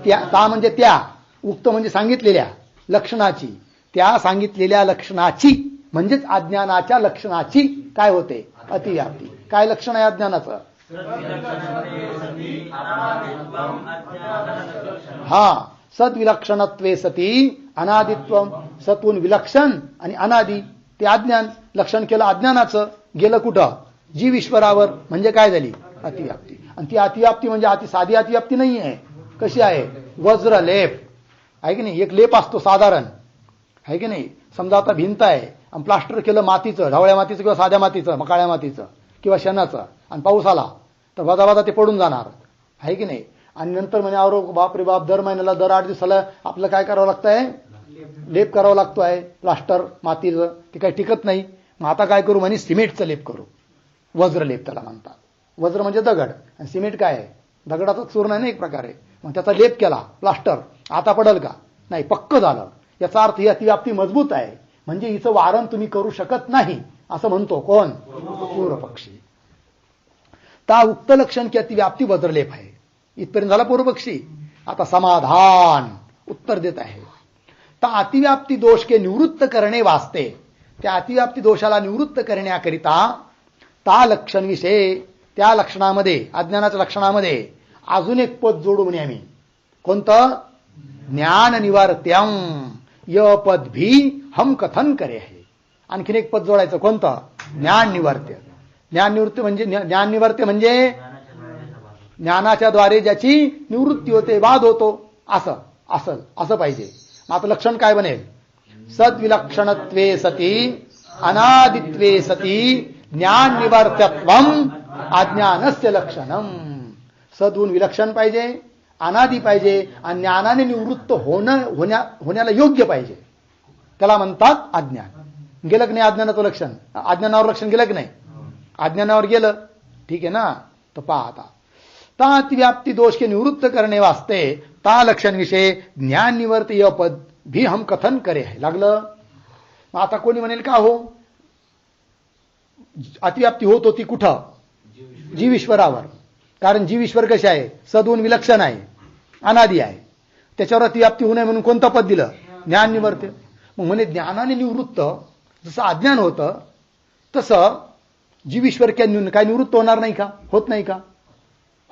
ता म्हणजे त्या, उक्त म्हणजे सांगितलेल्या लक्षणाची, त्या सांगितलेल्या लक्षणाची म्हणजेच अज्ञानाच्या लक्षणाची काय होते? अतिव्याप्ती. काय लक्षण आहे अज्ञानाचं? हा, सद्विलक्षणत्वे सती अनादित्वम. सत्वून विलक्षण आणि अनादी ते अज्ञान. लक्षण केलं अज्ञानाचं, गेलं कुठं? जीव ईश्वरावर. म्हणजे काय झाली? अतिव्याप्ती. आणि ती अतिव्याप्ती म्हणजे साधी अतिव्याप्ती नाही आहे. कशी आहे? वज्रलेप आहे की नाही? एक लेप असतो साधारण आहे की नाही? समजा आता भिंत आहे आणि प्लास्टर केलं मातीचं, ढवळ्या मातीचं किंवा साध्या मातीचं, मकाळ्या मातीचं किंवा शेणाचं, आणि पाऊस आला तर वजा ते पडून जाणार आहे की नाही? आणि नंतर म्हणे अरे बापरे बाप, दर महिन्याला दर 8 दिवसाला आपलं काय करावं लागतंय? लेप करावं लागतो आहे प्लास्टर मातीचं. ते काही टिकत नाही. मग आता काय करू? म्हणे सिमेंटचं लेप करू. वज्रलेप त्याला म्हणतात. वज्र म्हणजे दगड आणि सिमेंट काय आहे? दगडाचा चूर्ण आहे ना एक प्रकारे. मग त्याचा लेप केला प्लास्टर, आता पडल का? नाही, पक्क झालं. याचा अर्थ ही अतिव्याप्ती मजबूत आहे. म्हणजे हिचं वारण तुम्ही करू शकत नाही असं म्हणतो कोण? पूर्वपक्षी. ता उक्त लक्षण की अतिव्याप्ती वज्रलेप आहे. इथपर्यंत झाला पूर्वपक्षी. आता समाधान उत्तर देत आहे. ता अतिव्याप्ती दोष के निवृत्त करणे वास्ते, त्या अतिव्याप्ती दोषाला निवृत्त करण्याकरिता ता लक्षण विषय, त्या लक्षणामध्ये अज्ञानाच्या लक्षणामध्ये अजून एक पद जोडू म्हणे आम्ही. कोणतं? ज्ञान निवर्त्यम य पद भी हम कथन करे आहे. आणखीन एक पद जोडायचं. कोणतं? ज्ञान निवर्त्य. ज्ञान निवृत्ती म्हणजे ज्ञान निवर्त्य म्हणजे ज्ञानाच्या द्वारे ज्याची निवृत्ती होते, वाद होतो, असं पाहिजे. आता लक्षण काय बनेल? सद्विलक्षणत्वे सती अनादित्वे सती ज्ञान निवर्त्यत्वम अज्ञानस्य लक्षणम. सद्गुण विलक्षण पाहिजे, अनादि पाहिजे आणि ज्ञानाने निवृत्त होण्याला योग्य पाहिजे. त्याला म्हणतात अज्ञान. गेलं की नाही अज्ञानाचं लक्षण? अज्ञानावर लक्षण गेलं की नाही? अज्ञानावर गेलं. ठीक आहे ना. तर पहा आता, ता अतिव्याप्ती दोष के निवृत्त करणे वास्ते ता लक्षण विषय ज्ञान निवर्त य पद भी हम कथन करे आहे. लागलं. मग आता कोणी म्हणेल का हो अतिव्याप्ती होत होती कुठं? जीव ईश्वरावर. कारण जीव ईश्वर कसे आहे? सद्गुण विलक्षण आहे, अनादि आहे. त्याच्यावर अतिव्याप्ती होऊ नये म्हणून कोणतं पद दिलं? ज्ञान निवर्त्य. मग म्हणे ज्ञानाने निवृत्त जसं अज्ञान होतं तसं जीव ईश्वर काय निवृत्त होणार नाही का? होत नाही का?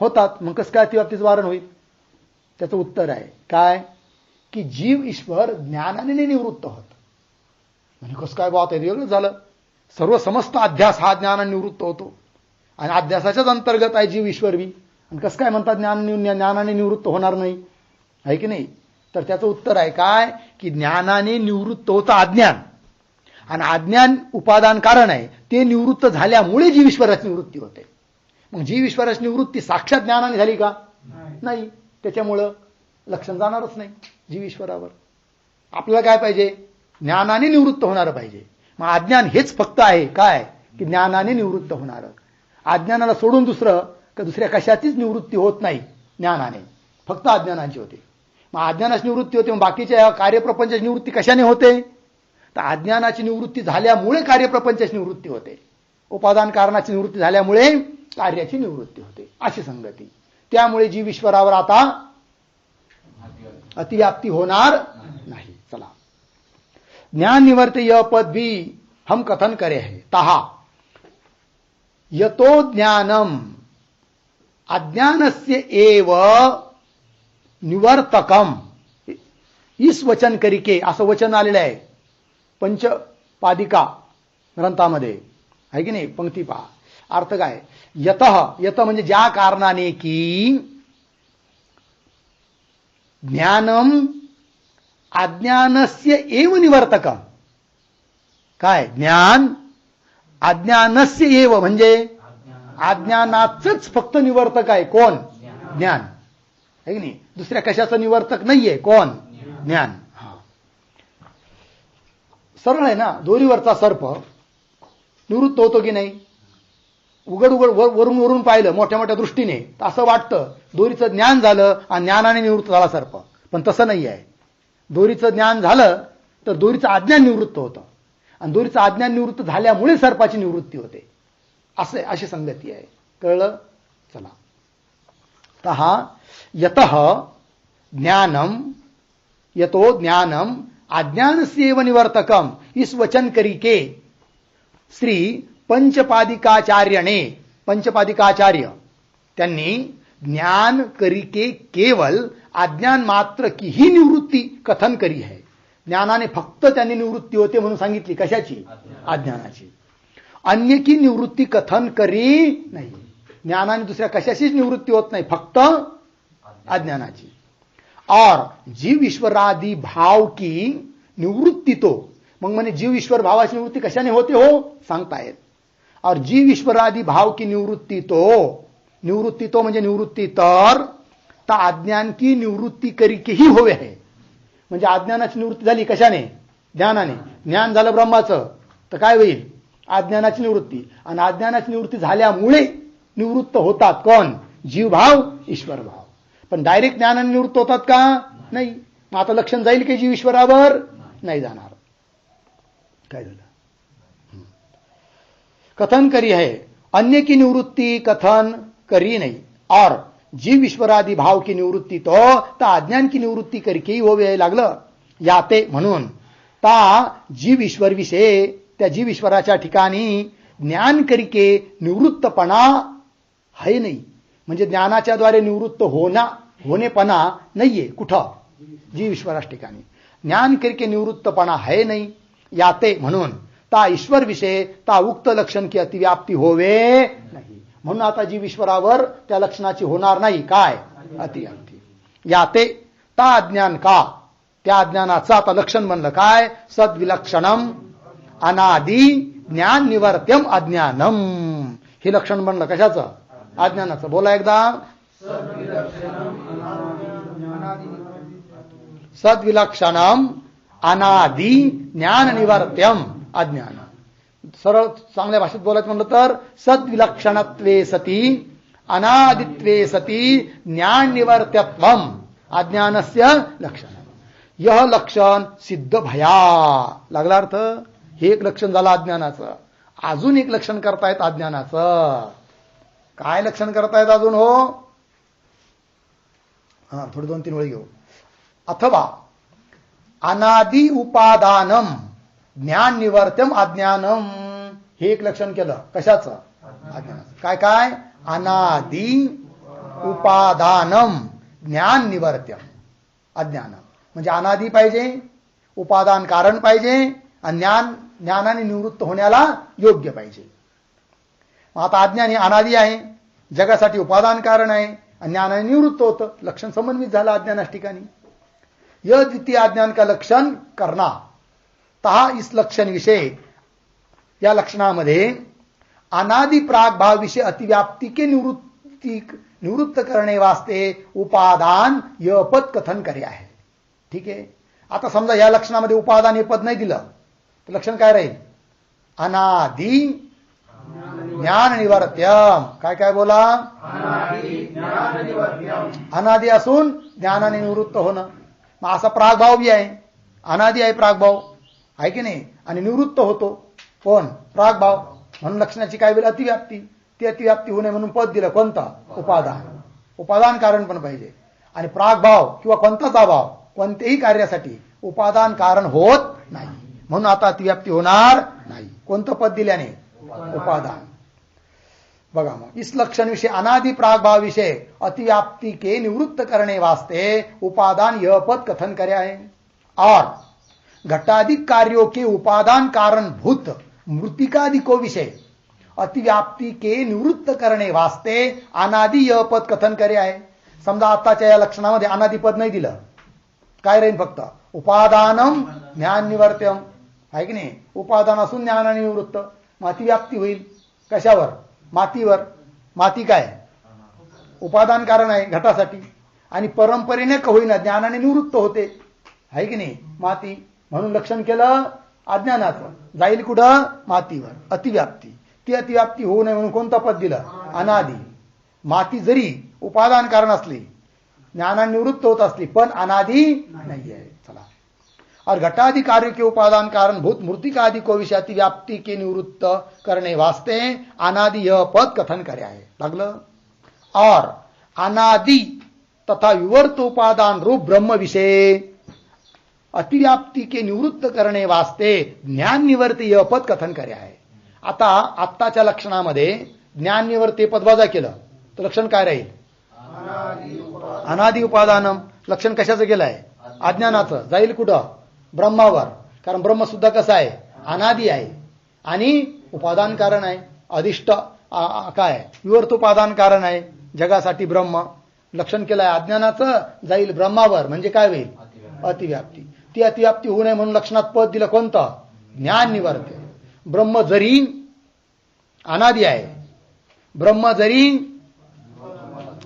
होतात. मग कसं काय अतिव्याप्तीचं वारण होईल? त्याचं उत्तर आहे काय? की जीव ईश्वर ज्ञानाने निवृत्त होत. म्हणजे कसं काय बात आहे? वेगळं झालं. सर्व समस्त अध्यास हा ज्ञानाने निवृत्त होतो आणि अध्यासाच्याच अंतर्गत आहे जीव ईश्वर बी. आणि कसं काय म्हणतात ज्ञानाने निवृत्त होणार नाही? आहे की नाही? तर त्याचं उत्तर आहे काय? की ज्ञानाने निवृत्त होतं अज्ञान, आणि अज्ञान उपादान कारण आहे. ते निवृत्त झाल्यामुळे जीव ईश्वराची निवृत्ती होते. मग जीव ईश्वराची निवृत्ती साक्षात ज्ञानाने झाली का? नाही. त्याच्यामुळं लक्षण जाणारच नाही जीव ईश्वरावर. आपल्याला काय पाहिजे? ज्ञानाने निवृत्त होणार पाहिजे. मग अज्ञान हेच फक्त आहे काय? की ज्ञानाने निवृत्त होणार. अज्ञानाला सोडून दुसऱ्या कशाचीच निवृत्ती होत नाही ज्ञानाने, फक्त अज्ञानाची होते. मग अज्ञानाची निवृत्ती होते. मग बाकीच्या कार्यप्रपंचाची निवृत्ती कशाने होते? तर अज्ञानाची निवृत्ती झाल्यामुळे कार्यप्रपंचाची निवृत्ती होते. उपादान कारणाची निवृत्ती झाल्यामुळे कार्याची निवृत्ती होते. अशी संगती. त्यामुळे जीव ईश्वरावर आता अतिव्याप्ती होणार नाही. चला, ज्ञान निवर्त य पद भी हम कथन करे है. तहा यतो ज्ञानम अज्ञानस्य एव निवर्तकम. इस वचन करिके असं वचन आलेलं आहे पंचपादिका ग्रंथामध्ये, आहे की नाही? पंक्ती पहा. अर्थ काय? यत म्हणजे ज्या कारणाने की ज्ञानम अज्ञानस्य एव निवर्तकम. काय? ज्ञान अज्ञानस्य एव म्हणजे अज्ञानाचंच फक्त निवर्तक आहे. कोण? ज्ञान. आहे की नाही? दुसऱ्या कशाचं निवर्तक नाहीये. कोण? ज्ञान. सरळ आहे ना. दोरीवरचा सर्प निवृत्त होतो की नाही? उघड वरून पाहिलं मोठ्या मोठ्या दृष्टीने तर असं वाटतं दोरीचं ज्ञान झालं आणि ज्ञानाने निवृत्त झाला सर्प. पण तसं नाही आहे. दोरीचं ज्ञान झालं तर दोरीचं अज्ञान निवृत्त होतं आणि दोरीचं अज्ञान निवृत्त झाल्यामुळे सर्पाची निवृत्ती होते. अशी संगती आहे. कळलं? चला. तहा यतः ज्ञानम यतो ज्ञानम अज्ञानस्यैव निवर्तकम इस वचन करिके श्री पंचपादिकाचार्यने, पंचपादिकाचार्य त्यांनी ज्ञान करिके केवल अज्ञान मात्र की ही निवृत्ती कथन करी है. ज्ञानाने फक्त त्यांनी निवृत्ती होते म्हणून सांगितली. कशाची? अज्ञानाची. अन्य की निवृत्ती कथन करी नाही. ज्ञानाने दुसऱ्या कशाचीच निवृत्ती होत नाही, फक्त अज्ञानाची. और जीव ईश्वरादि भाव की निवृत्ती तो, मग म्हणे जीव ईश्वर भावाची निवृत्ती कशाने होते हो सांगतायत. और जीव ईश्वरादि भाव की निवृत्ती तो म्हणजे निवृत्ती तर अज्ञान की निवृत्ती करिके ही होवे है. म्हणजे अज्ञानाची निवृत्ती झाली कशाने? ज्ञानाने. ज्ञान झालं ब्रह्माचं तर काय होईल? अज्ञानाची निवृत्ती. आणि अज्ञानाची निवृत्ती झाल्यामुळे निवृत्त होतात कोण? जीवभाव, ईश्वर भाव. पण डायरेक्ट ज्ञानाने निवृत्त होतात का? नाही. मग आता लक्षण जाईल की जीव ईश्वरावर? नाही जाणार. काय झालं? कथन करी है, अन्य की निवृत्ति कथन करी नहीं, और जीव ईश्वरादी भाव की निवृत्ती तो ता अज्ञान की निवृत्ती करके हो वेळ लागलं. याते म्हणून ता जीव ईश्वर विषय, त्या जीव ईश्वराच्या ठिकाणी ज्ञान करिके निवृत्तपणा है नाही. म्हणजे ज्ञानाच्या द्वारे निवृत्त होणेपणा नाहीये. कुठं? जीव ईश्वराच्या ठिकाणी ज्ञान करिके निवृत्तपणा है नाही. याते म्हणून ता ईश्वर विषय ता उक्त लक्षण की अतिव्याप्ती होवे नाही. म्हणून आता जीव ईश्वरावर त्या लक्षणाची होणार नाही. काय? अतिव्याप्ती. याते ता अज्ञान का, त्या अज्ञानाचं आता लक्षण बनलं काय? सद्विलक्षणम अनादि ज्ञान निवर्त्यम अज्ञानम. हे लक्षण बनलं कशाचं? अज्ञानाचं. बोला एकदा. सद्विलक्षणम अनादि ज्ञान निवर्त्यम अज्ञान. सरळ चांगल्या भाषेत बोलायचं म्हणलं तर सद्विलक्षणत्वे सती अनादित्वे सती ज्ञान निवर्त्यत्वम अज्ञानस्य लक्षण. यह लक्षण सिद्ध भया. लागला अर्थ? हे एक लक्षण झालं अज्ञानाचं. अजून एक लक्षण करतायत अज्ञानाचं. काय लक्षण करतायत अजून? हो, थोडी 2-3 वेळ घेऊ. अथवा अनादि उपादानम ज्ञान निवर्त्यम अज्ञानम. हे एक लक्षण केलं. कशाचं? अज्ञानाचं. काय काय? अनादि उपादानम ज्ञान निवर्त्यम अज्ञानम. म्हणजे अनादि पाहिजे, उपादान कारण पाहिजे, आणि ज्ञानाने निवृत्त होण्याला योग्य पाहिजे. आता अज्ञान हे अनादि आहे, जगासाठी उपादान कारण आहे, आणि ज्ञानाने निवृत्त होतं. लक्षण समन्वित झालं अज्ञानाच्या ठिकाणी. यह द्वितीय अज्ञान का लक्षण करना तहा इस लक्षण विषय. या लक्षणामध्ये अनादि प्राग भाव विषय अतिव्याप्ति के निवृत्त करणे वास्ते उपादान यह पद कथन करे आहे. ठीक आहे. आता समजा या लक्षणामध्ये उपादान हे पद नाही दिलं तर लक्षण काय राहील? अनादि ज्ञान निवर्त्यम. काय काय बोला? अनादि असून ज्ञानाने निवृत्त होणं. मग असा प्रागभाव बी आहे. अनादि आहे प्रागभाव, आहे की नाही, आणि निवृत्त होतो कोण? प्रागभाव. म्हणून लक्षणाची काय वेळ? अतिव्याप्ती. ती अतिव्याप्ती होणे म्हणून पद दिलं. कोणता? उपादान. उपादान कारण पण पाहिजे. आणि प्रागभाव किंवा कोणताच अभाव कोणत्याही कार्यासाठी उपादान कारण होत नाही. म्हणून आता अतिव्याप्ती होणार नाही. कोणतं पद दिल्याने? उपादान. बघा मग इस लक्षण विषय अनादि प्रागभाव विषय अतिव्याप्ति के निवृत्त करने वास्ते उपादान यह पद कथन करे है. और घटादि कार्यों के उपादान कारण भूत मृतिकादि को विषय अतिव्याप्ति के निवृत्त करने वास्ते अनादि यह पद कथन करे आहे. समजा आताच्या या लक्षणामध्ये अनादि पद नाही दिलं, काय राहील? फक्त उपादानम ज्ञान निवर्त्यम, आहे की नाही. उपादान असून ज्ञानाने निवृत्त. मग अतिव्याप्ती होईल कशावर? मातीवर. माती काय? उपादान कारण आहे घटासाठी, आणि परंपरेने का होईना ज्ञानाने निवृत्त होते, आहे की नाही. माती. म्हणून लक्षण केलं अज्ञानाचं. जाईल कुठं? मातीवर. अतिव्याप्ती. ती अतिव्याप्ती होऊ नये म्हणून कोणतं पद दिलं? अनादि. माती जरी उपादान कारण असली, ज्ञानाने निवृत्त होत असली, पण अनादि नाही आहे. चला. और घटादि कार्य के उपादान कारण भूत मूर्तिका आदि को विषय अतिव्याप्ति के निवृत्त करने वास्ते अनादि यह पद कथन करे आहे. लागलं. और अनादि तथा विवर्त उपादान रूप ब्रह्म विषय अतिव्याप्ति के निवृत्त करणे वास्ते ज्ञान निवर्ती यह पद कथन करे आहे. आता आत्ताच्या लक्षणामध्ये ज्ञान निवर्ती पद वजा केलं तर लक्षण काय राहील? अनादि उपादानम. लक्षण कशाचं केलं आहे? अज्ञानाचं. जाईल कुठं? ब्रह्मावर. कारण ब्रह्म सुद्धा कसं आहे? अनादि आहे आणि उपादान कारण आहे. अधिष्ठ काय? विवर्त उपादान कारण आहे जगासाठी ब्रह्म. लक्षण केलं आहे अज्ञानाचं. जाईल ब्रह्मावर. म्हणजे काय होईल? अतिव्याप्ती. ती अतिव्याप्ती होऊ नये म्हणून लक्षणात पद दिलं. कोणतं? ज्ञान निवर्त्य. ब्रह्म जरी अनादि आहे, ब्रह्म जरी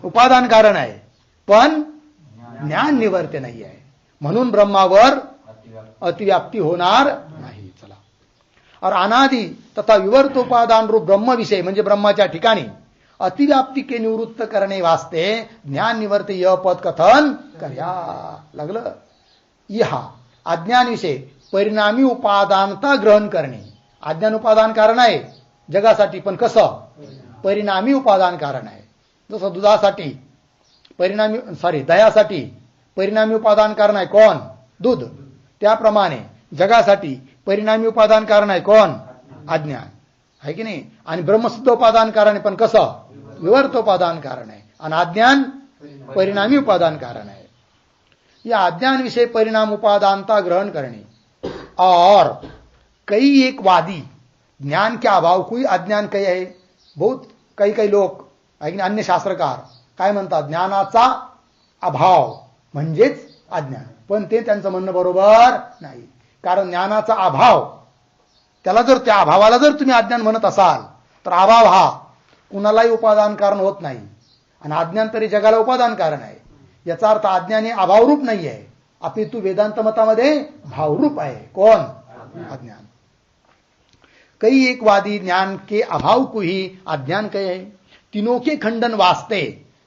उपादान कारण आहे, पण ज्ञान निवर्त्य नाही आहे, म्हणून ब्रह्मावर अतिव्याप्ती होणार नाही. चला. और अनादि तथा विवर्त उपादान रूप ब्रह्म विषय म्हणजे ब्रह्माच्या ठिकाणी अतिव्याप्ती के निवृत्त करणे वास्ते ज्ञान निवर्ती यह पद कथन कर्या. लागलं. यहा अज्ञान विषय परिणामी उपादानता ग्रहण करणे. अज्ञान उपादान कारण आहे जगासाठी, पण कसं? परिणामी उपादान कारण आहे. जसं दुधासाठी दह्यासाठी परिणामी उपादान कारण आहे कोण? दूध. त्याप्रमाणे जगासाठी परिणामी उपादान कारण आहे कोण? अज्ञान, आहे की नाही? आणि ब्रह्मसिद्ध उपादान कारण आहे, पण कसं? विवर्त उपादान कारण आहे. आणि अज्ञान परिणामी उपादान कारण है. या अज्ञान विषय परिणाम उपादानता ग्रहण करणे. और कई एक वादी ज्ञान के अभाव कोई अज्ञान काही आहे. बहुत काही लोक अन्य शास्त्रकार काय म्हणतात? ज्ञानाचा अभाव म्हणजेच अज्ञान. पण ते त्यांचं म्हणणं बरोबर नाही. कारण ज्ञानाचा अभाव, त्याला जर त्या अभावाला जर तुम्ही अज्ञान म्हणत असाल तर अभाव हा कुणालाही उपादान कारण होत नाही, आणि अज्ञान तरी जगाला उपादान कारण आहे. याचा अर्थ अज्ञान हे अभावरूप नाही आहे, अपितु वेदांत मतामध्ये भावरूप आहे. कोण? अज्ञान. कई एक वादी ज्ञान के अभाव को ही अज्ञान कहे, तीनों के खंडन वास्ते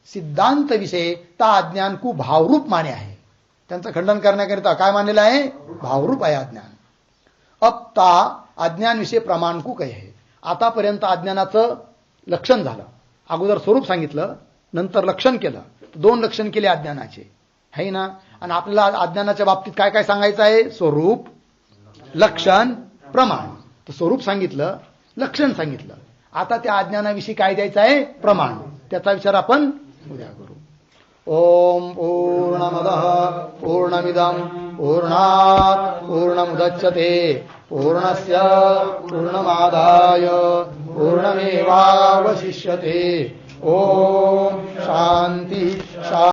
सिद्धांत विषय ता अज्ञान को भावरूप माने आहे. त्यांचं खंडन करण्याकरिता काय मानलेलं आहे? भावरूप आहे अज्ञान. अब ता अज्ञान विषय प्रमाण को कहे. आतापर्यंत अज्ञानाचं लक्षण झालं. अगोदर स्वरूप सांगितलं, नंतर लक्षण केलं. दोन लक्षण केले अज्ञानाचे, है ना? आणि आपल्याला अज्ञानाच्या बाबतीत काय काय सांगायचं आहे? स्वरूप, लक्षण, प्रमाण. तर स्वरूप सांगितलं, लक्षण सांगितलं. आता त्या अज्ञानाविषयी काय द्यायचं आहे? प्रमाण. त्याचा विचार आपण उद्या करू. ओम पूर्णमदः पूर्णमिदं पूर्णात् पूर्णमुदच्यते पूर्णस्य पूर्णमादाय पूर्णमेवावशिष्यते. ओम शांति शांति.